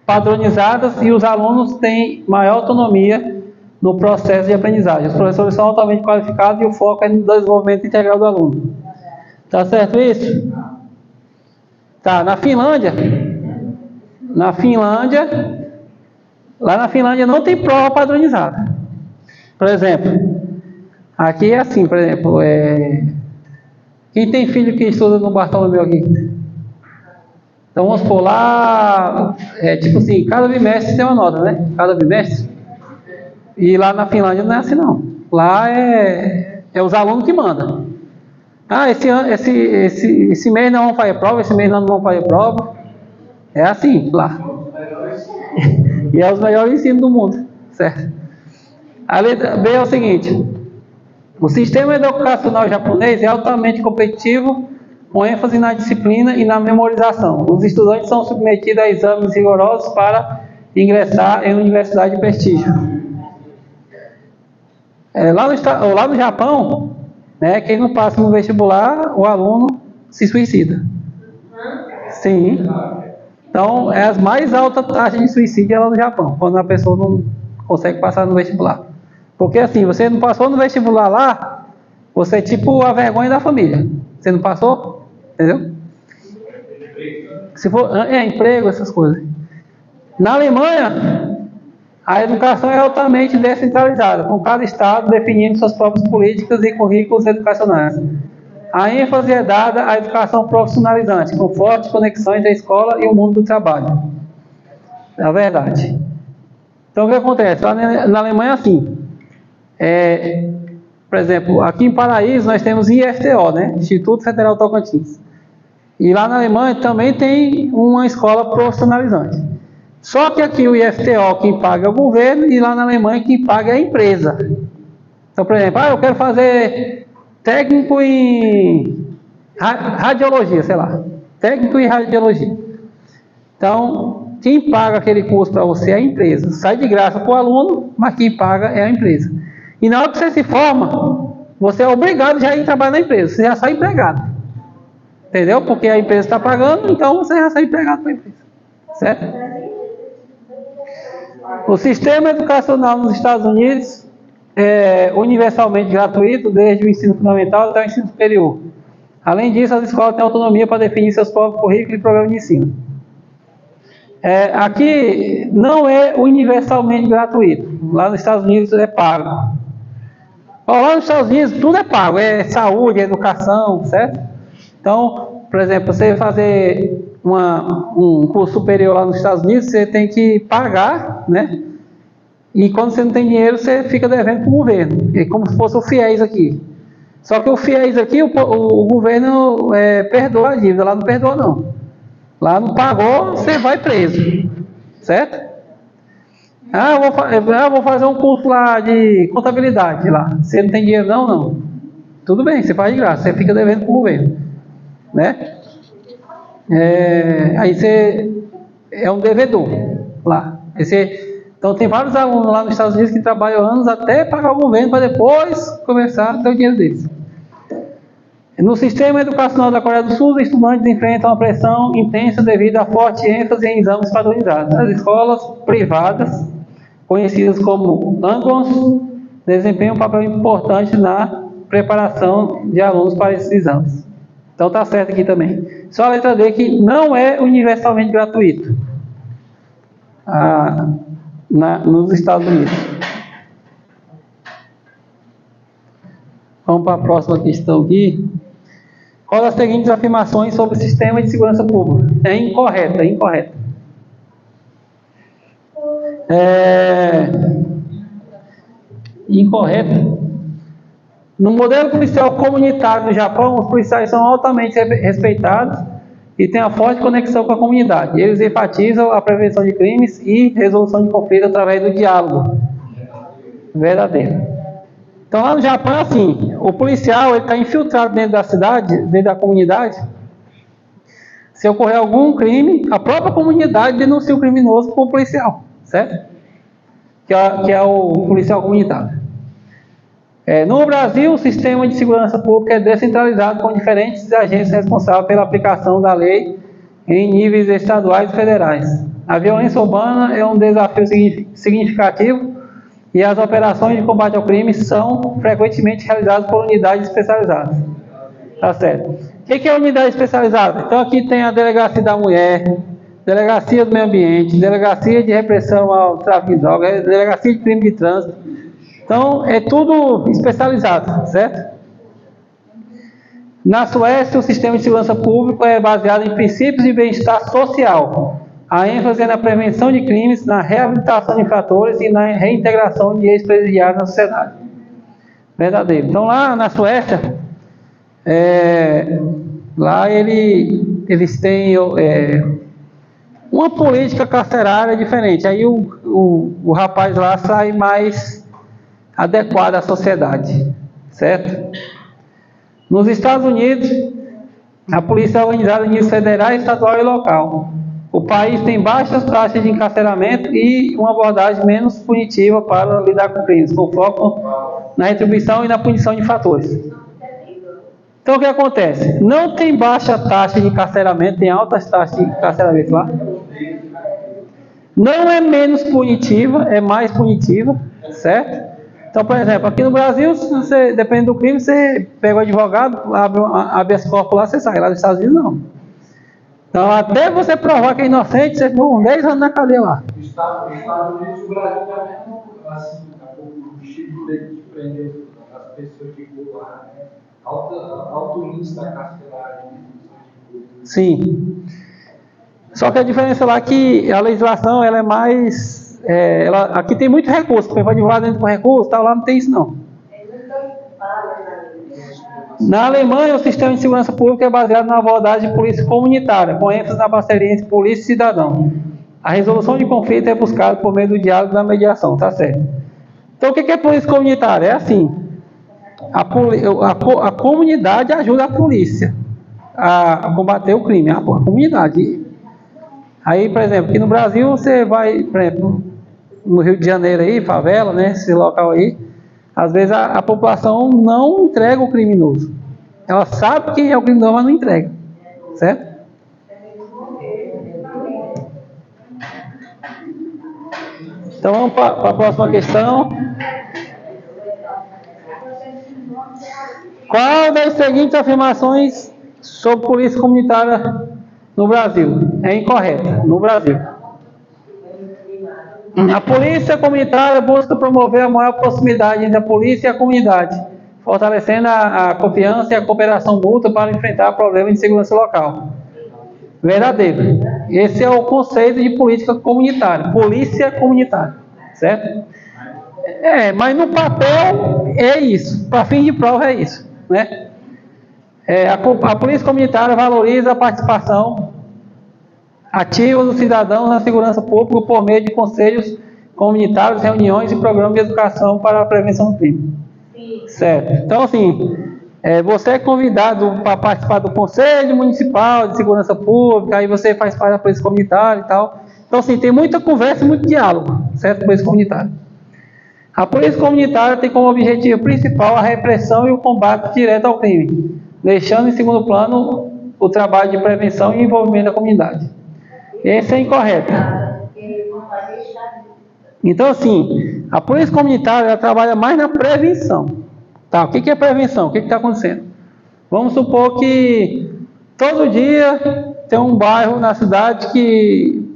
padronizadas e os alunos têm maior autonomia no processo de aprendizagem. Os professores são altamente qualificados e o foco é no desenvolvimento integral do aluno. Tá certo isso? Tá, na Finlândia, lá na Finlândia não tem prova padronizada. Por exemplo, aqui é assim, por exemplo, quem tem filho que estuda no Bartolomeu aqui? Então vamos por lá, tipo assim, cada bimestre tem uma nota, né? Cada bimestre. E lá na Finlândia não é assim não. Lá é os alunos que mandam. Ah, esse mês não vamos fazer prova, esse mês não vamos fazer prova. É assim, lá. E é os melhores ensinos do mundo, certo? A letra B é o seguinte: o sistema educacional japonês é altamente competitivo, com ênfase na disciplina e na memorização. Os estudantes são submetidos a exames rigorosos para ingressar em universidade de prestígio. Lá no Japão, né, quem não passa no vestibular, o aluno se suicida. Sim. Então, é as mais altas taxas de suicídio lá no Japão, quando a pessoa não consegue passar no vestibular. Porque assim, você não passou no vestibular lá, você é tipo a vergonha da família. Você não passou? Entendeu? Se for, emprego, essas coisas. Na Alemanha, a educação é altamente descentralizada, com cada estado definindo suas próprias políticas e currículos educacionais. A ênfase é dada à educação profissionalizante, com fortes conexões entre a escola e o mundo do trabalho. É a verdade. Então, o que acontece? Lá na Alemanha é assim. Por exemplo, aqui em Paraíso nós temos IFTO, né? Instituto Federal Tocantins. E lá na Alemanha também tem uma escola profissionalizante. Só que aqui o IFTO quem paga é o governo e lá na Alemanha quem paga é a empresa. Então, por exemplo, eu quero fazer técnico em radiologia, sei lá. Técnico em radiologia. Então, quem paga aquele curso para você é a empresa. Sai de graça para o aluno, mas quem paga é a empresa. E na hora que você se forma, você é obrigado já a ir trabalhar na empresa. Você já sai empregado. Entendeu? Porque a empresa está pagando, então você já sai empregado para a empresa. Certo? O sistema educacional nos Estados Unidos é universalmente gratuito, desde o ensino fundamental até o ensino superior. Além disso, as escolas têm autonomia para definir seus próprios currículos e programas de ensino. Aqui não é universalmente gratuito. Lá nos Estados Unidos é pago. Lá nos Estados Unidos tudo é pago. É saúde, é educação, certo? Então, por exemplo, você fazer um curso superior lá nos Estados Unidos, você tem que pagar, né? E quando você não tem dinheiro, você fica devendo para o governo. É como se fosse o FIES aqui. Só que o FIES aqui, o governo perdoa a dívida. Lá não perdoa, não. Lá não pagou, você vai preso. Certo? Eu vou fazer um curso lá de contabilidade lá. Você não tem dinheiro, não? Tudo bem, você faz de graça. Você fica devendo para o governo. Né? Aí você é um devedor lá. Então tem vários alunos lá nos Estados Unidos que trabalham anos até pagar o governo para depois começar a ter o dinheiro deles. No sistema educacional da Coreia do Sul, os estudantes enfrentam uma pressão intensa devido à forte ênfase em exames padronizados. As escolas privadas, conhecidas como Angons, desempenham um papel importante na preparação de alunos para esses exames. Então está certo aqui também. Só a letra D que não é universalmente gratuito nos Estados Unidos. Vamos para a próxima questão aqui. Qual das seguintes afirmações sobre o sistema de segurança pública? É incorreta. Incorreta. No modelo policial comunitário do Japão, os policiais são altamente respeitados e têm uma forte conexão com a comunidade. Eles enfatizam a prevenção de crimes e resolução de conflitos através do diálogo verdadeiro. Então lá no Japão é assim, o policial está infiltrado dentro da cidade, dentro da comunidade. Se ocorrer algum crime, a própria comunidade denuncia o criminoso para o policial, certo? que é o policial comunitário. No Brasil, o sistema de segurança pública é descentralizado, com diferentes agentes responsáveis pela aplicação da lei em níveis estaduais e federais. A violência urbana é um desafio significativo e as operações de combate ao crime são frequentemente realizadas por unidades especializadas. Tá certo? O que é unidade especializada? Então aqui tem a Delegacia da Mulher, Delegacia do Meio Ambiente, Delegacia de Repressão ao Tráfico de Drogas, Delegacia de Crime de Trânsito. Então é tudo especializado, certo? Na Suécia, o sistema de segurança pública é baseado em princípios de bem-estar social. A ênfase é na prevenção de crimes, na reabilitação de infratores e na reintegração de ex-presidiários na sociedade. Verdadeiro. Então lá na Suécia, lá eles têm uma política carcerária diferente. Aí o rapaz lá sai mais adequado à sociedade, certo? Nos Estados Unidos, a polícia é organizada em nível federal, estadual e local. O país tem baixas taxas de encarceramento e uma abordagem menos punitiva para lidar com crimes, com foco na retribuição e na punição de infratores. Então o que acontece? Não tem baixa taxa de encarceramento, tem altas taxas de encarceramento lá. Não é menos punitiva, é mais punitiva, certo? Então, por exemplo, aqui no Brasil, se você, depende do crime, você pega o advogado, abre habeas corpus lá, você sai. Lá nos Estados Unidos, não. Então, até você provar que é inocente, você ficou uns 10 anos na cadeia lá. Nos Estados Unidos, o Brasil também, assim, o estilo de prender as pessoas de rua lá, né? Alto índice da carceragem. Sim. Só que a diferença lá é que a legislação, ela é mais... aqui tem muito recurso, porque vai advogado dentro com recurso, tal, lá não tem isso não. Na Alemanha, o sistema de segurança pública é baseado na abordagem de polícia comunitária, com ênfase na parceria entre polícia e cidadão. A resolução de conflito é buscada por meio do diálogo e da mediação, tá certo? Então, o que é polícia comunitária? É assim, a comunidade ajuda a polícia a combater o crime, a comunidade. Aí, por exemplo, aqui no Brasil, você vai, por exemplo, no Rio de Janeiro aí, favela, né, esse local aí, às vezes a população não entrega o criminoso. Ela sabe quem é o criminoso, mas não entrega, certo? Então vamos para a próxima questão. Qual das seguintes afirmações sobre polícia comunitária no Brasil é incorreta? No Brasil, a polícia comunitária busca promover a maior proximidade entre a polícia e a comunidade, fortalecendo a confiança e a cooperação mútua para enfrentar problemas de segurança local. Verdadeiro. Esse é o conceito de política comunitária, polícia comunitária, certo? Mas no papel é isso, para fim de prova é isso, né? A polícia comunitária valoriza a participação ativa dos cidadãos na segurança pública por meio de conselhos comunitários, reuniões e programas de educação para a prevenção do crime. Certo? Então, assim, você é convidado para participar do Conselho Municipal de Segurança Pública, aí você faz parte da polícia comunitária e tal. Então, assim, tem muita conversa e muito diálogo, certo? Polícia comunitária. A polícia comunitária tem como objetivo principal a repressão e o combate direto ao crime, deixando em segundo plano o trabalho de prevenção e envolvimento da comunidade. Esse é incorreto. Então, assim, a polícia comunitária ela trabalha mais na prevenção. Tá, o que é prevenção? O que está acontecendo? Vamos supor que todo dia tem um bairro na cidade que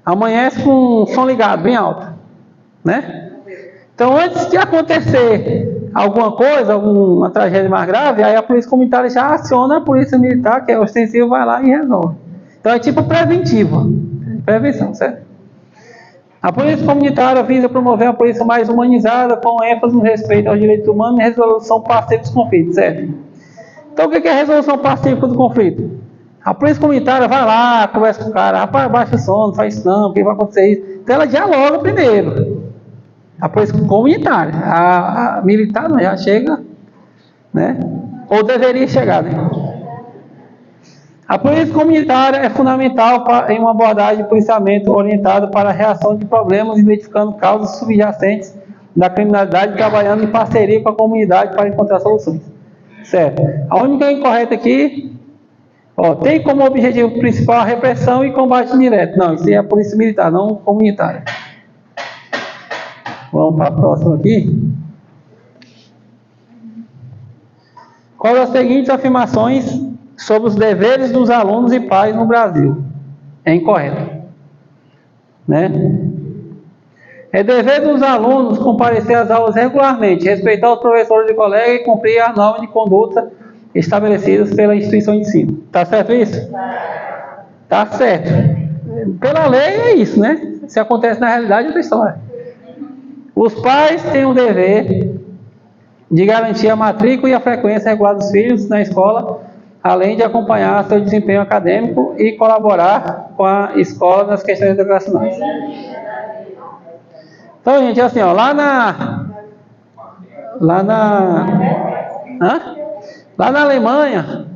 amanhece com um som ligado, bem alto, né? Então, antes de acontecer alguma coisa, alguma tragédia mais grave, aí a polícia comunitária já aciona a polícia militar, que é ostensiva, vai lá e resolve. Então, é tipo preventiva, prevenção, certo? A polícia comunitária visa promover uma polícia mais humanizada, com ênfase no respeito aos direitos humanos e resolução pacífica dos conflitos, certo? Então, o que é a resolução pacífica do conflito? A polícia comunitária vai lá, conversa com o cara, rapaz, baixa o som, não faz isso não, o que vai acontecer isso? Então, ela dialoga primeiro. A polícia comunitária, a militar não, já chega, né? Ou deveria chegar, né? A polícia comunitária é fundamental em uma abordagem de policiamento orientado para a reação de problemas, identificando causas subjacentes da criminalidade, trabalhando em parceria com a comunidade para encontrar soluções. Certo. A única incorreta aqui, tem como objetivo principal a repressão e combate indireto. Não, isso é a polícia militar, não comunitária. Vamos para a próxima aqui. Qual das seguintes afirmações sobre os deveres dos alunos e pais no Brasil é incorreto? Né? É dever dos alunos comparecer às aulas regularmente, respeitar os professores de colega e cumprir as normas de conduta estabelecidas pela instituição de ensino. Tá certo isso? Tá certo. Pela lei é isso, né? Se acontece na realidade é outra história. Os pais têm o dever de garantir a matrícula e a frequência regular dos filhos na escola, além de acompanhar seu desempenho acadêmico e colaborar com a escola nas questões educacionais. Então, gente, assim, lá na Alemanha,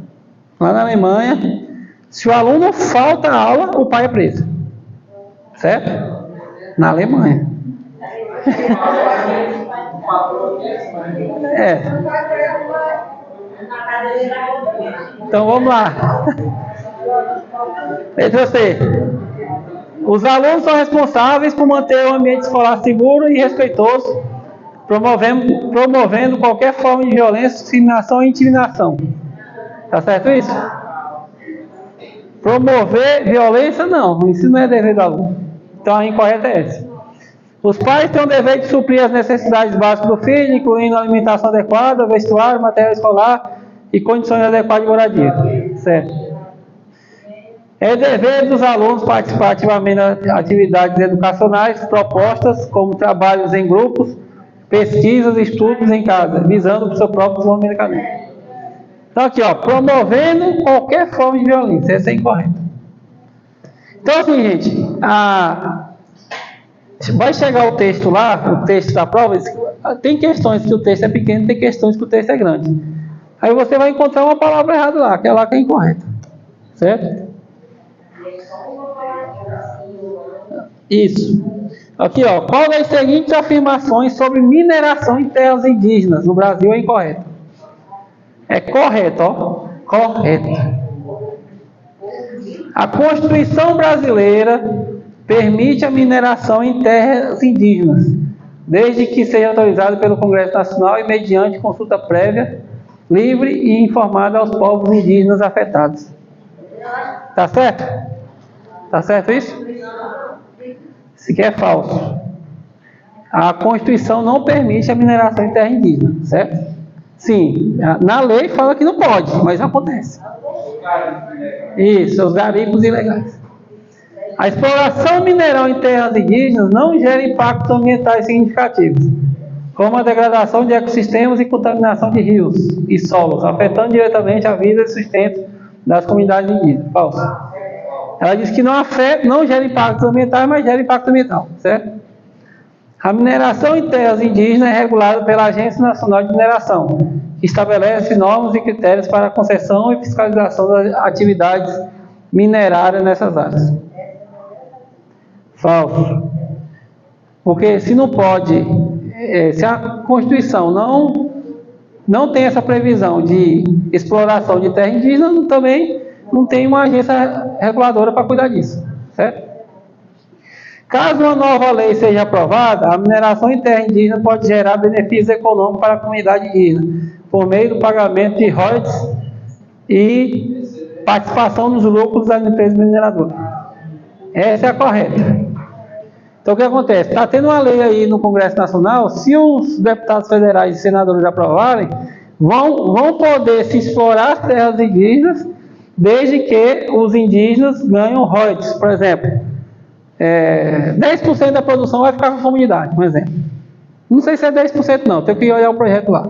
se o aluno falta a aula, o pai é preso. Certo? Na Alemanha. Então vamos lá. Letra C. Os alunos são responsáveis por manter o ambiente escolar seguro e respeitoso, promovendo qualquer forma de violência, discriminação e intimidação. Tá certo isso? Promover violência, não. Isso não é dever do aluno. Então a incorreta é essa. Os pais têm o dever de suprir as necessidades básicas do filho, incluindo alimentação adequada, vestuário, material escolar e condições adequadas de moradia. Certo. É dever dos alunos participar ativamente das atividades educacionais propostas, como trabalhos em grupos, pesquisas, estudos em casa, visando o seu próprio desenvolvimento acadêmico. Então aqui, promovendo qualquer forma de violência. Essa é incorreta. Então assim, gente, vai chegar o texto lá, o texto da prova, tem questões que o texto é pequeno, tem questões que o texto é grande. Aí você vai encontrar uma palavra errada lá, aquela que é incorreta. Certo? Isso. Aqui, qual das seguintes afirmações sobre mineração em terras indígenas no Brasil é incorreta? É correto, correto. A Constituição brasileira permite a mineração em terras indígenas, desde que seja autorizado pelo Congresso Nacional e mediante consulta prévia, livre e informada aos povos indígenas afetados. Tá certo? Tá certo isso? Isso aqui é falso. A Constituição não permite a mineração em terra indígena, certo? Sim, na lei fala que não pode, mas acontece. Isso, os garimpos ilegais. A exploração mineral em terras indígenas não gera impactos ambientais significativos, como a degradação de ecossistemas e contaminação de rios e solos, afetando diretamente a vida e sustento das comunidades indígenas. Falso. Ela diz que não gera impactos ambientais, mas gera impacto ambiental, certo? A mineração em terras indígenas é regulada pela Agência Nacional de Mineração, que estabelece normas e critérios para a concessão e fiscalização das atividades minerárias nessas áreas. Falso. Porque se não pode, se a Constituição não tem essa previsão de exploração de terra indígena, também não tem uma agência reguladora para cuidar disso, certo? Caso uma nova lei seja aprovada, a mineração em terra indígena pode gerar benefícios econômicos para a comunidade indígena, por meio do pagamento de royalties e participação nos lucros das empresas mineradoras. Essa é a correta. Então o que acontece? Está tendo uma lei aí no Congresso Nacional, se os deputados federais e senadores aprovarem, vão poder se explorar as terras indígenas, desde que os indígenas ganham royalties, por exemplo. 10% da produção vai ficar com a comunidade, por exemplo. Não sei se é 10% não, tem que olhar o projeto lá.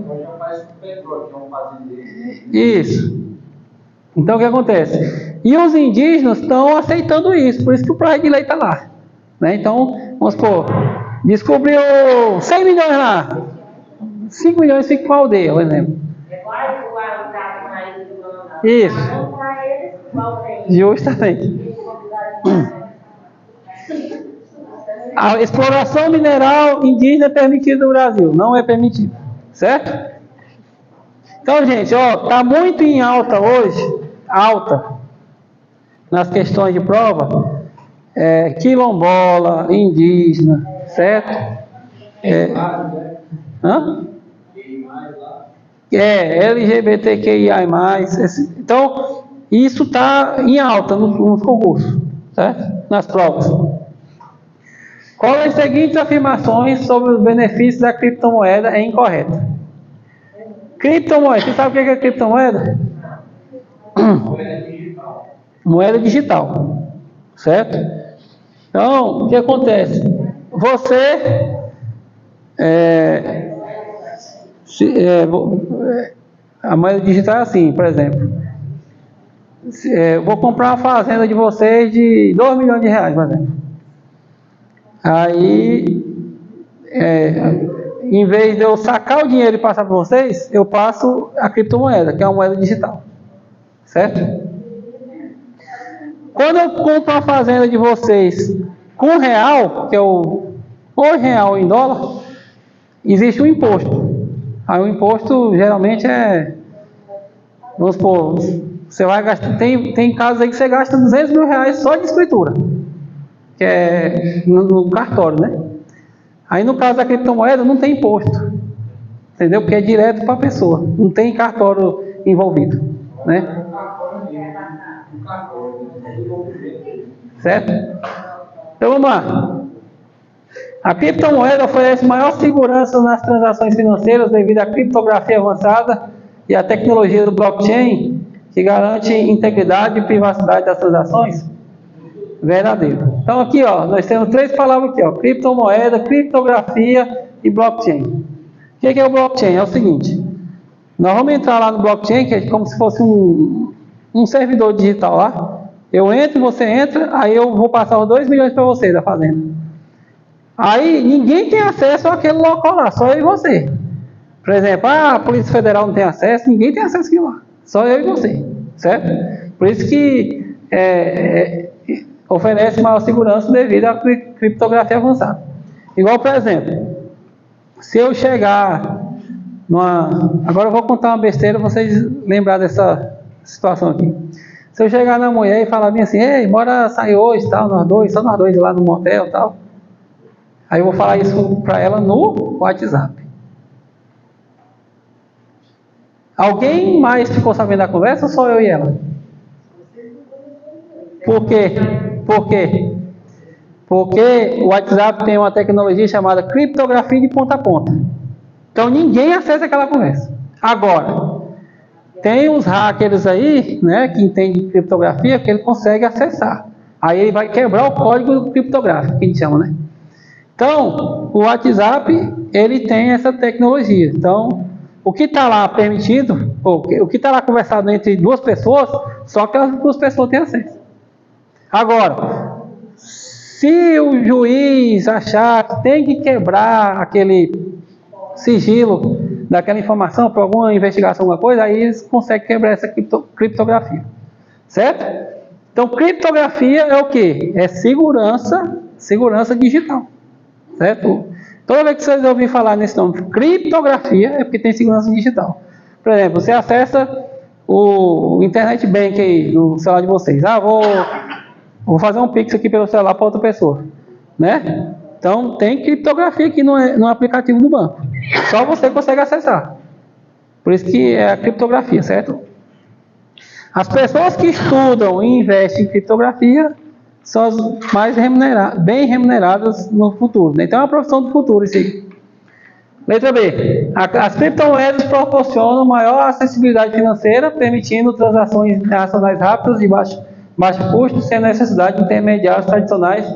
Isso. Então o que acontece? E os indígenas estão aceitando isso, por isso que o projeto de lei está lá. Né? Então, vamos supor, descobriu 100 milhões lá, 5 milhões fica com a aldeia, por exemplo. Isso. Justamente. A exploração mineral indígena é permitida no Brasil, não é permitida, certo? Então, gente, tá muito em alta hoje, nas questões de prova, quilombola, indígena, certo? LGBTQIA+. Então, isso está em alta nos concursos, certo? Nas provas. Qual das seguintes afirmações sobre os benefícios da criptomoeda é incorreta? Criptomoeda, você sabe o que é criptomoeda? Moeda digital, certo? Então, o que acontece? A moeda digital é assim, por exemplo. Eu vou comprar uma fazenda de vocês de 2 milhões de reais, por exemplo. Aí, em vez de eu sacar o dinheiro e passar para vocês, eu passo a criptomoeda, que é uma moeda digital, certo? Quando eu compro uma fazenda de vocês com R$1, que é o R$1 em dólar, existe um imposto. Aí o imposto geralmente vamos supor, você vai gastar, tem casos aí que você gasta R$200 mil só de escritura, que é no cartório, né? Aí no caso da criptomoeda não tem imposto, entendeu? Porque é direto para a pessoa, não tem cartório envolvido, né? Certo? Então vamos lá. A criptomoeda oferece maior segurança nas transações financeiras devido à criptografia avançada e à tecnologia do blockchain, que garante integridade e privacidade das transações. Verdadeiro. Então aqui, nós temos 3 palavras aqui, criptomoeda, criptografia e blockchain. O que é o blockchain? É o seguinte: nós vamos entrar lá no blockchain, que é como se fosse um servidor digital lá. Eu entro, você entra, aí eu vou passar os 2 milhões para você da fazenda. Aí ninguém tem acesso àquele local lá, só eu e você. Por exemplo, a Polícia Federal não tem acesso, ninguém tem acesso aqui lá, só eu e você, certo? Por isso que oferece maior segurança devido à criptografia avançada. Igual, por exemplo, se eu chegar agora eu vou contar uma besteira para vocês lembrarem dessa situação aqui. Se eu chegar na mulher e falar bem assim: ei, bora sair hoje, tal, só nós dois lá no motel, tal. Aí eu vou falar isso para ela no WhatsApp. Alguém mais ficou sabendo da conversa ou só eu e ela? Por quê? Porque o WhatsApp tem uma tecnologia chamada criptografia de ponta a ponta. Então ninguém acessa aquela conversa. Agora, tem uns hackers aí, né, que entendem criptografia, que ele consegue acessar. Aí ele vai quebrar o código criptográfico, que a gente chama, né? Então, o WhatsApp, ele tem essa tecnologia. Então, o que está lá permitido, o que está lá conversado entre 2 pessoas, só que as 2 pessoas têm acesso. Agora, se o juiz achar que tem que quebrar aquele sigilo daquela informação por alguma investigação, alguma coisa, aí eles conseguem quebrar essa criptografia, certo? Então, criptografia é o quê? É segurança digital, certo? Toda vez que vocês ouvirem falar nesse nome, criptografia, é porque tem segurança digital. Por exemplo, você acessa o Internet Bank aí no celular de vocês. Vou fazer um Pix aqui pelo celular para outra pessoa, né? Então, tem criptografia aqui no aplicativo do banco. Só você consegue acessar. Por isso que é a criptografia, certo? As pessoas que estudam e investem em criptografia são as mais bem remuneradas no futuro, né? Então é uma profissão do futuro isso aí. Letra B. As criptomoedas proporcionam maior acessibilidade financeira, permitindo transações internacionais rápidas e baixo custo, sem a necessidade de intermediários tradicionais,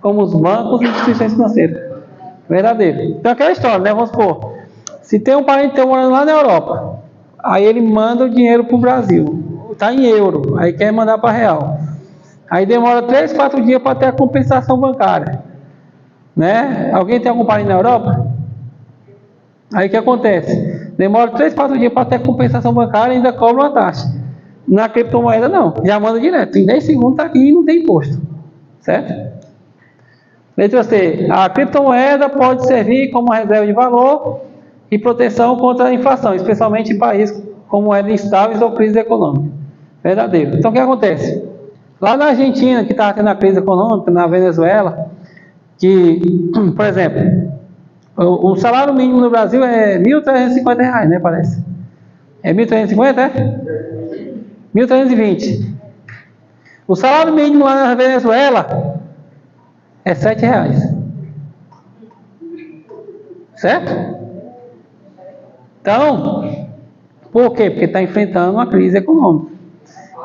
como os bancos e instituições financeiras. Verdadeiro. Então aquela história, né? Vamos supor, se tem um parente teu morando lá na Europa, aí ele manda o dinheiro para o Brasil, está em euro, aí quer mandar para real. Aí demora 3, 4 dias para ter a compensação bancária, né? Alguém tem algum parente na Europa? Aí o que acontece? Demora 3, 4 dias para ter a compensação bancária e ainda cobra uma taxa. Na criptomoeda não, já manda direto. Em 10 segundos está aqui e não tem imposto. Certo? Letra C. A criptomoeda pode servir como reserva de valor e proteção contra a inflação, especialmente em países com moedas instáveis ou crise econômica. Verdadeiro. Então o que acontece? Lá na Argentina, que estava tendo a crise econômica, na Venezuela, que, por exemplo, o salário mínimo no Brasil é R$ 1.350, né, parece? É 1.350, é? 1.320. O salário mínimo lá na Venezuela é R$ 7. Certo? Então, por quê? Porque está enfrentando uma crise econômica.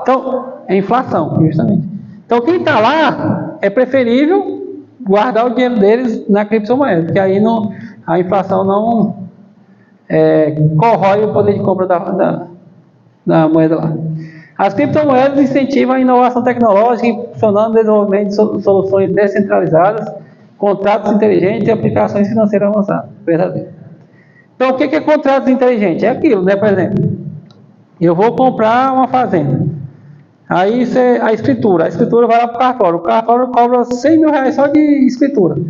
Então, é inflação, justamente. Então, quem está lá, é preferível guardar o dinheiro deles na criptomoeda, porque aí não, a inflação não corrói o poder de compra da moeda lá. As criptomoedas incentivam a inovação tecnológica, impulsionando o desenvolvimento de soluções descentralizadas, contratos inteligentes e aplicações financeiras avançadas. Verdadeiro. Então, o que é contratos inteligentes? É aquilo, né? Por exemplo, eu vou comprar uma fazenda. Aí a escritura vai lá para o cartório. O cartório cobra R$100 mil só de escritura.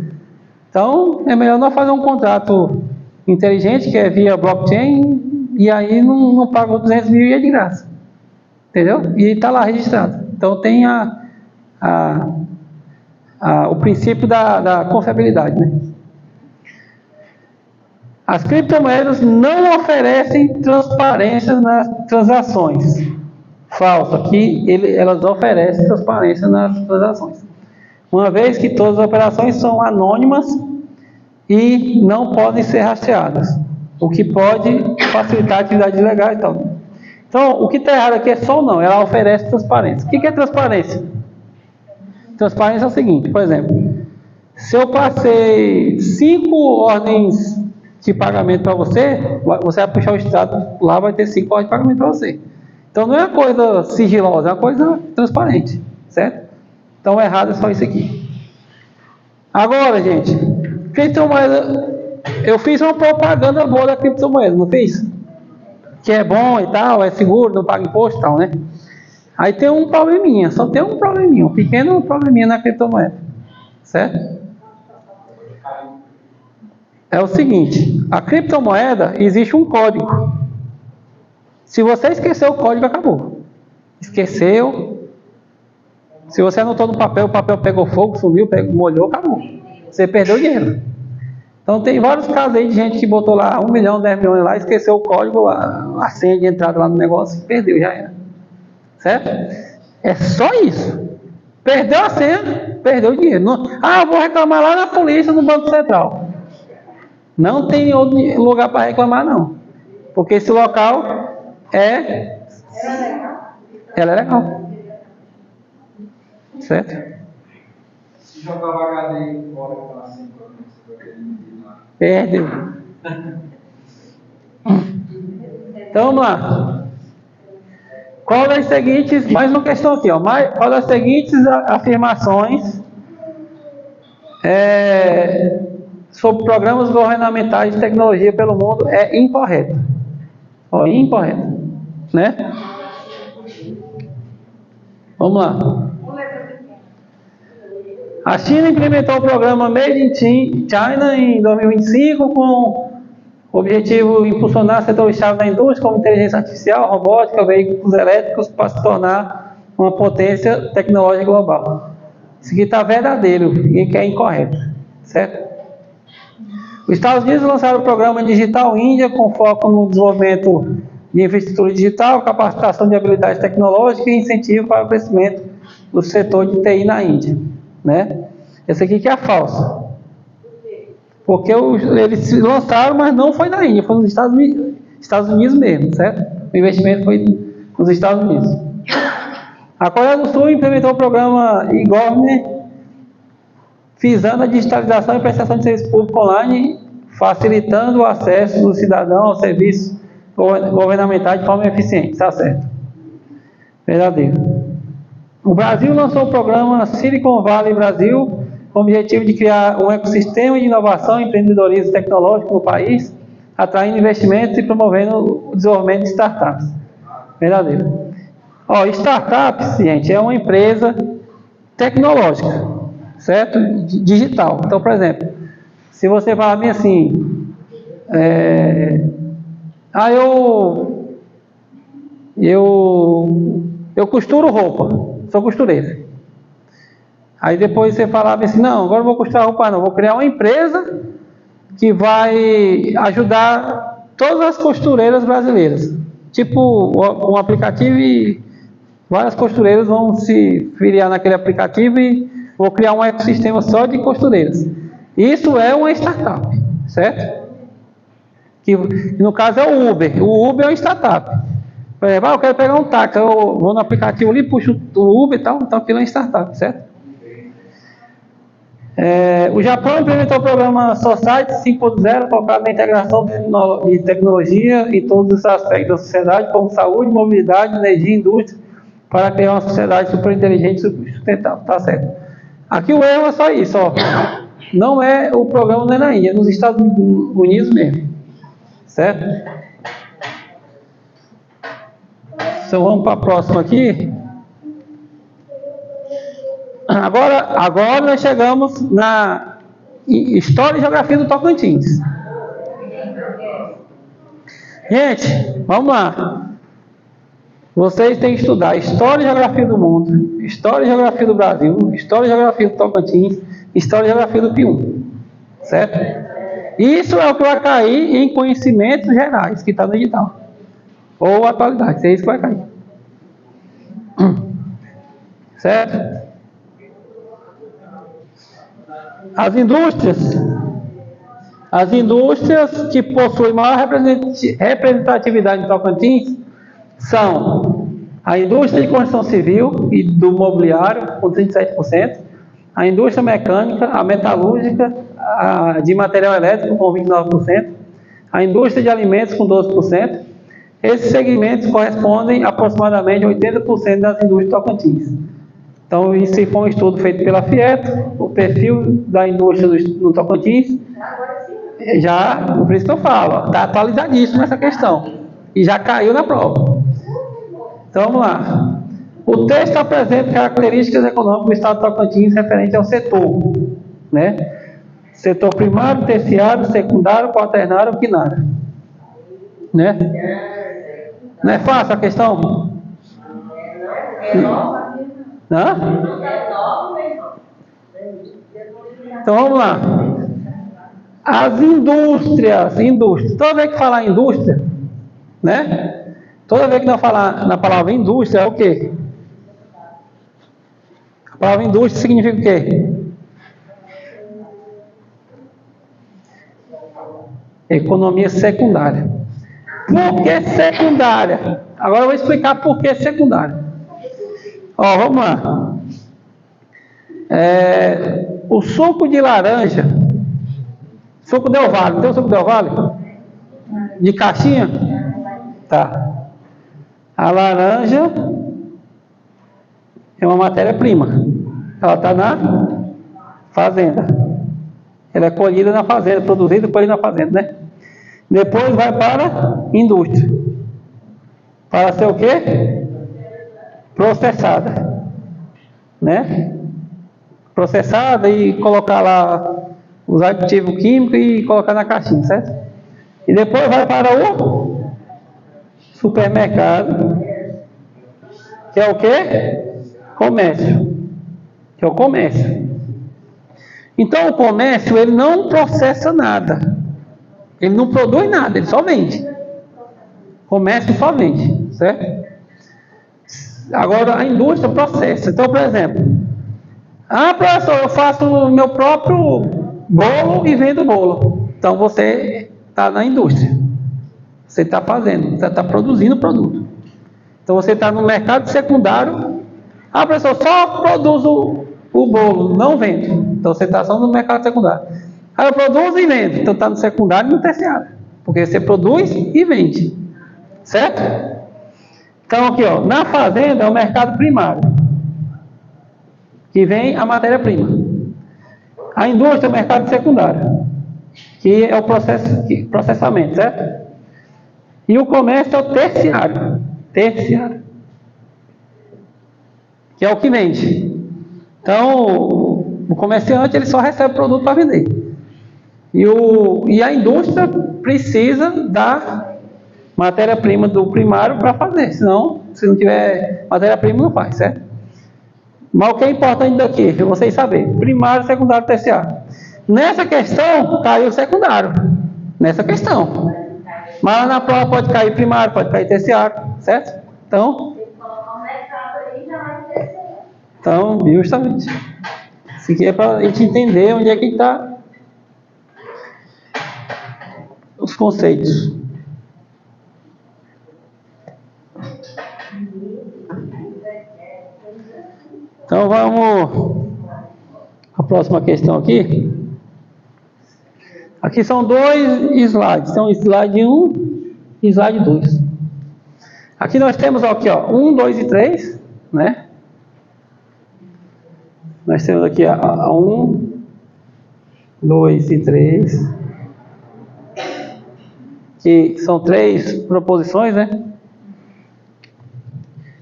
Então, é melhor nós fazer um contrato inteligente, que é via blockchain, e aí não paga 200 mil e é de graça. Entendeu? E está lá registrado. Então, tem o princípio da confiabilidade, né? As criptomoedas não oferecem transparência nas transações. Falso. Aqui elas oferecem transparência nas transações. Uma vez que todas as operações são anônimas e não podem ser rastreadas, o que pode facilitar atividades ilegais e tal. Então, o que está errado aqui é só ou não, ela oferece transparência. O que é transparência? Transparência é o seguinte, por exemplo, se eu passei 5 ordens de pagamento para você, você vai puxar o extrato, lá vai ter 5 ordens de pagamento para você. Então não é uma coisa sigilosa, é uma coisa transparente, certo? Então o errado é só isso aqui. Agora, gente, criptomoeda, eu fiz uma propaganda boa da criptomoeda, não fiz? Que é bom e tal, é seguro, não paga imposto e tal, né? Aí tem um probleminha, só tem um probleminha, um pequeno probleminha na criptomoeda, certo? É o seguinte, a criptomoeda, existe um código. Se você esqueceu o código, acabou. Esqueceu. Se você anotou no papel, o papel pegou fogo, sumiu, molhou, acabou. Você perdeu o dinheiro. Então tem vários casos aí de gente que botou lá 1 milhão, 10 milhões lá, esqueceu o código, a senha de entrada lá no negócio, perdeu, já era. Certo? É só isso. Perdeu a senha, perdeu o dinheiro. Não, vou reclamar lá na polícia, no Banco Central. Não tem outro lugar para reclamar, não. Porque esse local ela é legal. Certo? Se jogava HD fora com assim, perdeu. Então vamos lá. Qual das seguintes, mais uma questão aqui, ó. Qual das seguintes afirmações sobre programas governamentais de tecnologia pelo mundo é incorreta? Ó, incorreta, né? Vamos lá. A China implementou o programa Made in China em 2025 com o objetivo de impulsionar setores-chave da indústria, como inteligência artificial, robótica, veículos elétricos, para se tornar uma potência tecnológica global. Isso aqui está verdadeiro e que é incorreto, certo? Os Estados Unidos lançaram o programa Digital Índia, com foco no desenvolvimento de infraestrutura digital, capacitação de habilidades tecnológicas e incentivo para o crescimento do setor de TI na Índia, né? Esse aqui que é falso. Porque eles lançaram, mas não foi na Índia, foi nos Estados Unidos mesmo, certo? O investimento foi nos Estados Unidos. A Coreia do Sul implementou o programa e-government, visando a digitalização e prestação de serviço público online, facilitando o acesso do cidadão aos serviços governamentais de forma eficiente. Está certo. Verdadeiro. O Brasil lançou o programa Silicon Valley Brasil, com o objetivo de criar um ecossistema de inovação e empreendedorismo tecnológico no país, atraindo investimentos e promovendo o desenvolvimento de startups. Verdadeiro. Ó, startup, gente, é uma empresa tecnológica, certo? Digital. Então, por exemplo, se você falar bem assim, eu costuro roupa, sou costureiro. Aí depois você falava assim, não, agora eu vou costurar roupa não, vou criar uma empresa que vai ajudar todas as costureiras brasileiras. Tipo um aplicativo e várias costureiras vão se filiar naquele aplicativo e vou criar um ecossistema só de costureiras. Isso é uma startup, certo? Que no caso é o Uber. O Uber é uma startup. Por exemplo, eu quero pegar um táxi, eu vou no aplicativo ali, puxo o Uber e tal, então aquilo é uma startup, certo? O Japão implementou o programa Society 5.0, focado na integração de tecnologia em todos os aspectos da sociedade, como saúde, mobilidade, energia e indústria, para criar uma sociedade super inteligente e sustentável. Tá certo. Aqui o erro é só isso, ó. Não é o programa não é na Índia, é nos Estados Unidos mesmo. Certo? Então vamos para a próxima aqui. Agora nós chegamos na História e Geografia do Tocantins. Gente, vamos lá. Vocês têm que estudar História e Geografia do Mundo, História e Geografia do Brasil, História e Geografia do Tocantins, História e Geografia do Piauí. Certo? Isso é o que vai cair em conhecimentos gerais, que está no edital. Ou atualidade, é isso que vai cair. Certo? As indústrias que possuem maior representatividade em Tocantins são a indústria de construção civil e do mobiliário, com 37%, a indústria mecânica, a metalúrgica, a de material elétrico, com 29%, a indústria de alimentos, com 12%. Esses segmentos correspondem a aproximadamente 80% das indústrias Tocantins. Então, isso foi um estudo feito pela FIET, o perfil da indústria no Tocantins, já, por isso que eu falo, está atualizadíssimo essa questão, e já caiu na prova. Então, vamos lá. O texto apresenta características econômicas do estado do Tocantins referente ao setor, né? Setor primário, terciário, secundário, quaternário, quinário. Né? Não é fácil a questão? Hã? Então vamos lá. As indústrias. Toda vez que falar indústria, né? Toda vez que nós falar na palavra indústria, é o quê? A palavra indústria significa o quê? Economia secundária. Por que secundária? Agora eu vou explicar por que secundária. Ó, vamos lá. O suco de laranja, suco Del Valle, tem o suco Del Valle? De caixinha? Tá. A laranja é uma matéria-prima. Ela está na fazenda. Ela é colhida na fazenda, produzida e colhida na fazenda, né? Depois vai para a indústria. Para ser o quê? Processada. Né? Processada e colocar lá os aditivos químicos e colocar na caixinha, certo? E depois vai para o supermercado, que é o quê? Comércio. Que é o comércio. Então o comércio, ele não processa nada. Ele não produz nada, ele só vende. Comércio só vende, certo? Agora a indústria processa. Então, por exemplo, professor, eu faço o meu próprio bolo e vendo bolo. Então você está na indústria. Você está fazendo, você está produzindo o produto. Então você está no mercado secundário. Professor, só produz o bolo, não vende. Então você está só no mercado secundário. Eu produzo e vendo. Então está no secundário e no terciário. Porque você produz e vende. Certo? Então aqui, ó, na fazenda é o mercado primário. Que vem a matéria-prima. A indústria é o mercado secundário. Que é o processamento, certo? E o comércio é o terciário. Terciário. que é o que vende. Então, o comerciante ele só recebe o produto para vender. E a indústria precisa da matéria-prima do primário para fazer, senão, se não tiver matéria-prima, não faz, certo? Mas o que é importante daqui, é vocês saberem, primário, secundário, terciário. Nessa questão, caiu o secundário, nessa questão. Mas lá na prova pode cair primário, pode cair terciário, certo? Então, justamente. Isso aqui é para a gente entender onde é que está os conceitos. Então vamos à próxima questão aqui. Aqui são 2 slides. Então, slide 1 e slide 2. Aqui nós temos aqui, ó, 1, 2 e 3, né? Nós temos aqui a 1, 2 e 3, que são 3 proposições, né?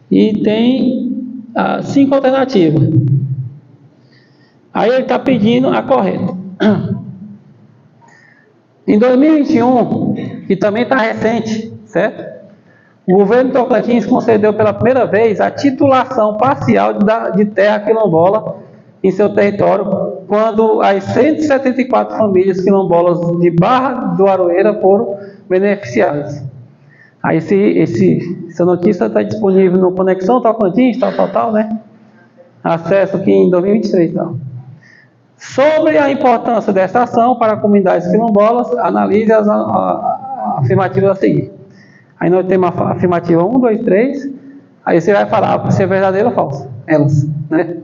E tem 5 alternativas. Aí ele está pedindo a correta. Em 2021, que também está recente, certo? O governo Tocantins concedeu pela primeira vez a titulação parcial de terra quilombola em seu território, quando as 174 famílias quilombolas de Barra do Aroeira foram beneficiadas. Aí essa notícia está disponível no Conexão Tocantins, tal, né? Acesso aqui em 2023, então. Sobre a importância dessa ação para comunidades quilombolas, analise as afirmativas a seguir. Aí nós temos a afirmativa 1, 2, 3. Aí você vai falar se é verdadeiro ou falso. Elas, né?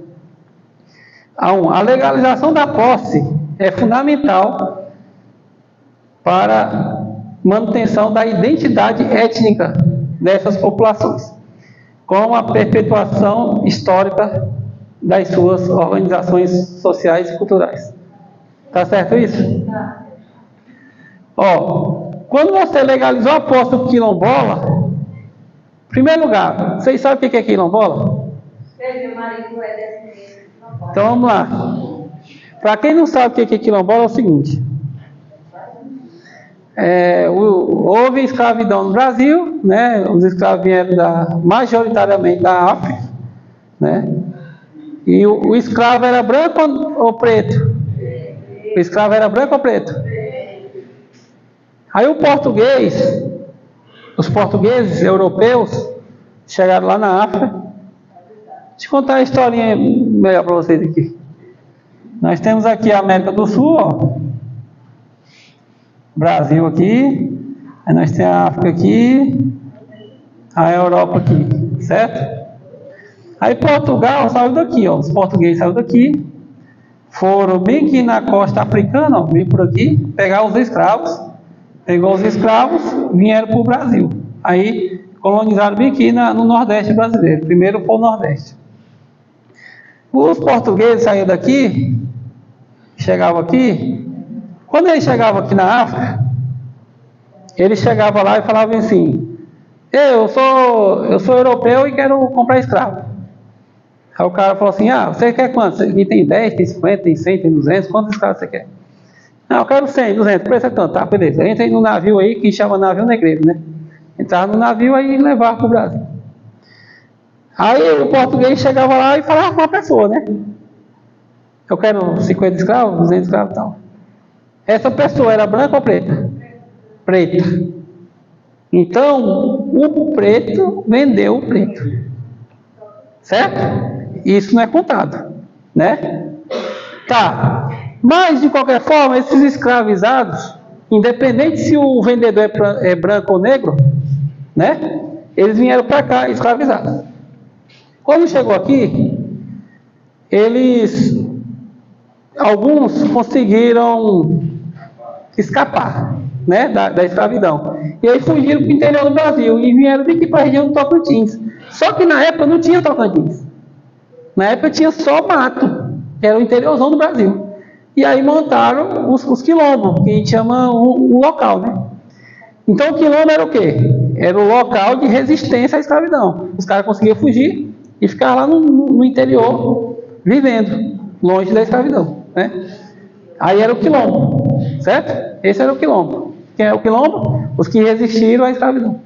A legalização da posse é fundamental para manutenção da identidade étnica dessas populações, com a perpetuação histórica das suas organizações sociais e culturais. Tá certo isso? Ó, quando você legalizou a posse do quilombola, em primeiro lugar, vocês sabem o que é quilombola? Então vamos lá. Para quem não sabe o que é quilombola, é o seguinte: houve escravidão no Brasil, né? Os escravos vieram majoritariamente da África, né? E o escravo era branco ou preto? O escravo era branco ou preto? Aí os portugueses europeus, chegaram lá na África. Deixa eu contar a historinha melhor para vocês aqui. Nós temos aqui a América do Sul, ó. Brasil aqui. Aí nós temos a África aqui. A Europa aqui, certo? Aí Portugal saiu daqui, ó. Os portugueses saíram daqui. Foram bem aqui na costa africana, ó, bem por aqui. Pegaram os escravos. Pegou os escravos, vieram para o Brasil. Aí colonizaram bem aqui no Nordeste brasileiro. Primeiro foi o Nordeste. Os portugueses saíram daqui, chegavam aqui. Quando eles chegavam aqui na África, eles chegavam lá e falavam assim: eu sou europeu e quero comprar escravo. Aí o cara falou assim: você quer quantos? Aqui tem 10, tem 50, tem 100, tem 200, quantos escravos você quer? Eu quero 100, 200, preço é tanto, tá, beleza. Entra aí no navio aí, que chama navio negreiro, né? Entrava no navio aí e levava para o Brasil. Aí o português chegava lá e falava com uma pessoa, né? Eu quero 50 escravos, 200 escravos e tal. Essa pessoa era branca ou preta? Preta. Então, o preto vendeu o preto. Certo? Isso não é contado, né? Tá. Mas, de qualquer forma, esses escravizados, independente se o vendedor é branco ou negro, né? Eles vieram para cá escravizados. Quando chegou aqui, alguns conseguiram escapar, né, da escravidão. E aí fugiram para o interior do Brasil e vieram daqui para a região do Tocantins. Só que na época não tinha Tocantins. Na época tinha só mato, que era o interiorzão do Brasil. E aí montaram os quilombos, que a gente chama um local, né? Então o quilombo era o quê? Era o local de resistência à escravidão. Os caras conseguiam fugir e ficar lá no interior, vivendo, longe da escravidão, né? Aí era o quilombo, certo? Esse era o quilombo. Quem é o quilombo? Os que resistiram à escravidão.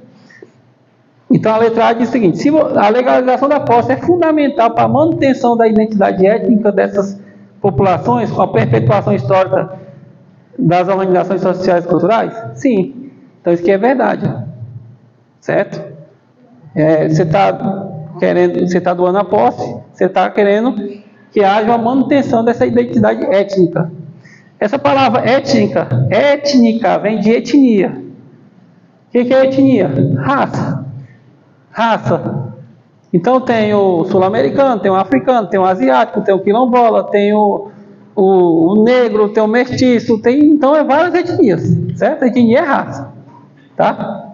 Então a letra A diz o seguinte: a legalização da posse é fundamental para a manutenção da identidade étnica dessas populações, com a perpetuação histórica das organizações sociais e culturais? Sim. Então isso aqui é verdade, certo? Você está doando a posse, você está querendo que haja uma manutenção dessa identidade étnica. Essa palavra étnica vem de etnia. O que é etnia? Raça. Então tem o sul-americano, tem o africano, tem o asiático, tem o quilombola, tem o negro, tem o mestiço, então é várias etnias, certo? A etnia é raça, tá?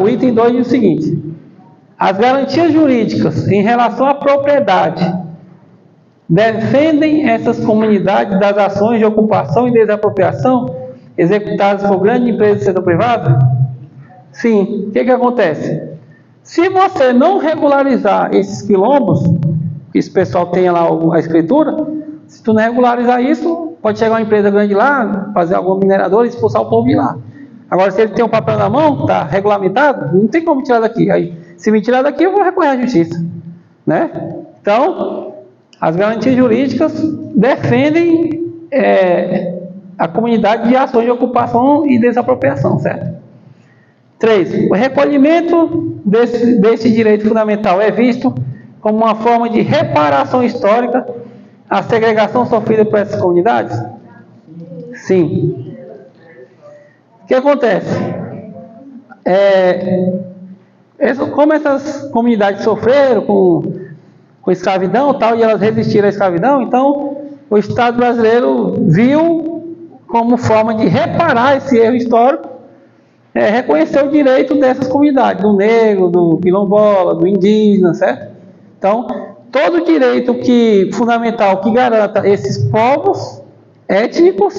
O item 2 diz o seguinte: as garantias jurídicas em relação à propriedade defendem essas comunidades das ações de ocupação e desapropriação executadas por grandes empresas do setor privado? Sim. O que acontece? Se você não regularizar esses quilombos, que esse pessoal tenha lá a escritura, se tu não regularizar isso, pode chegar uma empresa grande lá, fazer alguma mineradora e expulsar o povo de lá. Agora, se ele tem um papel na mão, está regulamentado, não tem como tirar daqui. Aí, se me tirar daqui, eu vou recorrer à justiça, né? Então, as garantias jurídicas defendem a comunidade de ações de ocupação e desapropriação, certo? 3. O recolhimento desse direito fundamental é visto como uma forma de reparação histórica à segregação sofrida por essas comunidades? Sim. O que acontece? Como essas comunidades sofreram com escravidão e tal, e elas resistiram à escravidão, então o Estado brasileiro viu como forma de reparar esse erro histórico, reconhecer o direito dessas comunidades, do negro, do quilombola, do indígena, certo? Então, todo direito fundamental que garanta esses povos étnicos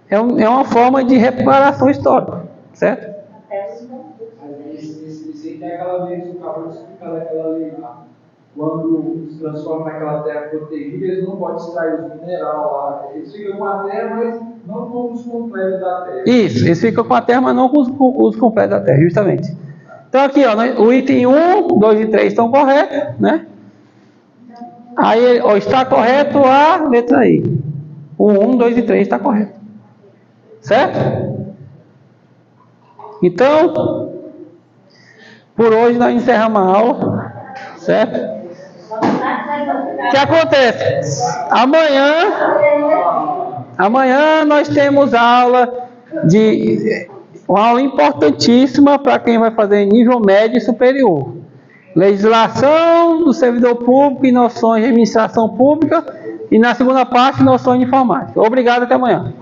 é uma forma de reparação histórica, certo? Tem aquela lei que acabou de explicar daquela lei lá. Quando se transforma naquela terra protegida, eles não podem extrair os minerais lá. Eles ficam com a terra, mas não com os completos da terra. Isso, eles ficam com a terra, mas não com os completos da terra, justamente. Então aqui, o item 1, 2 e 3 estão corretos, né? Aí, está correto a letra I. O 1, 2 e 3 está correto. Certo? Então, por hoje nós encerramos a aula, certo? O que acontece? Amanhã nós temos uma aula importantíssima para quem vai fazer nível médio e superior. Legislação do servidor público e noções de administração pública, e na segunda parte, noções de informática. Obrigado, até amanhã.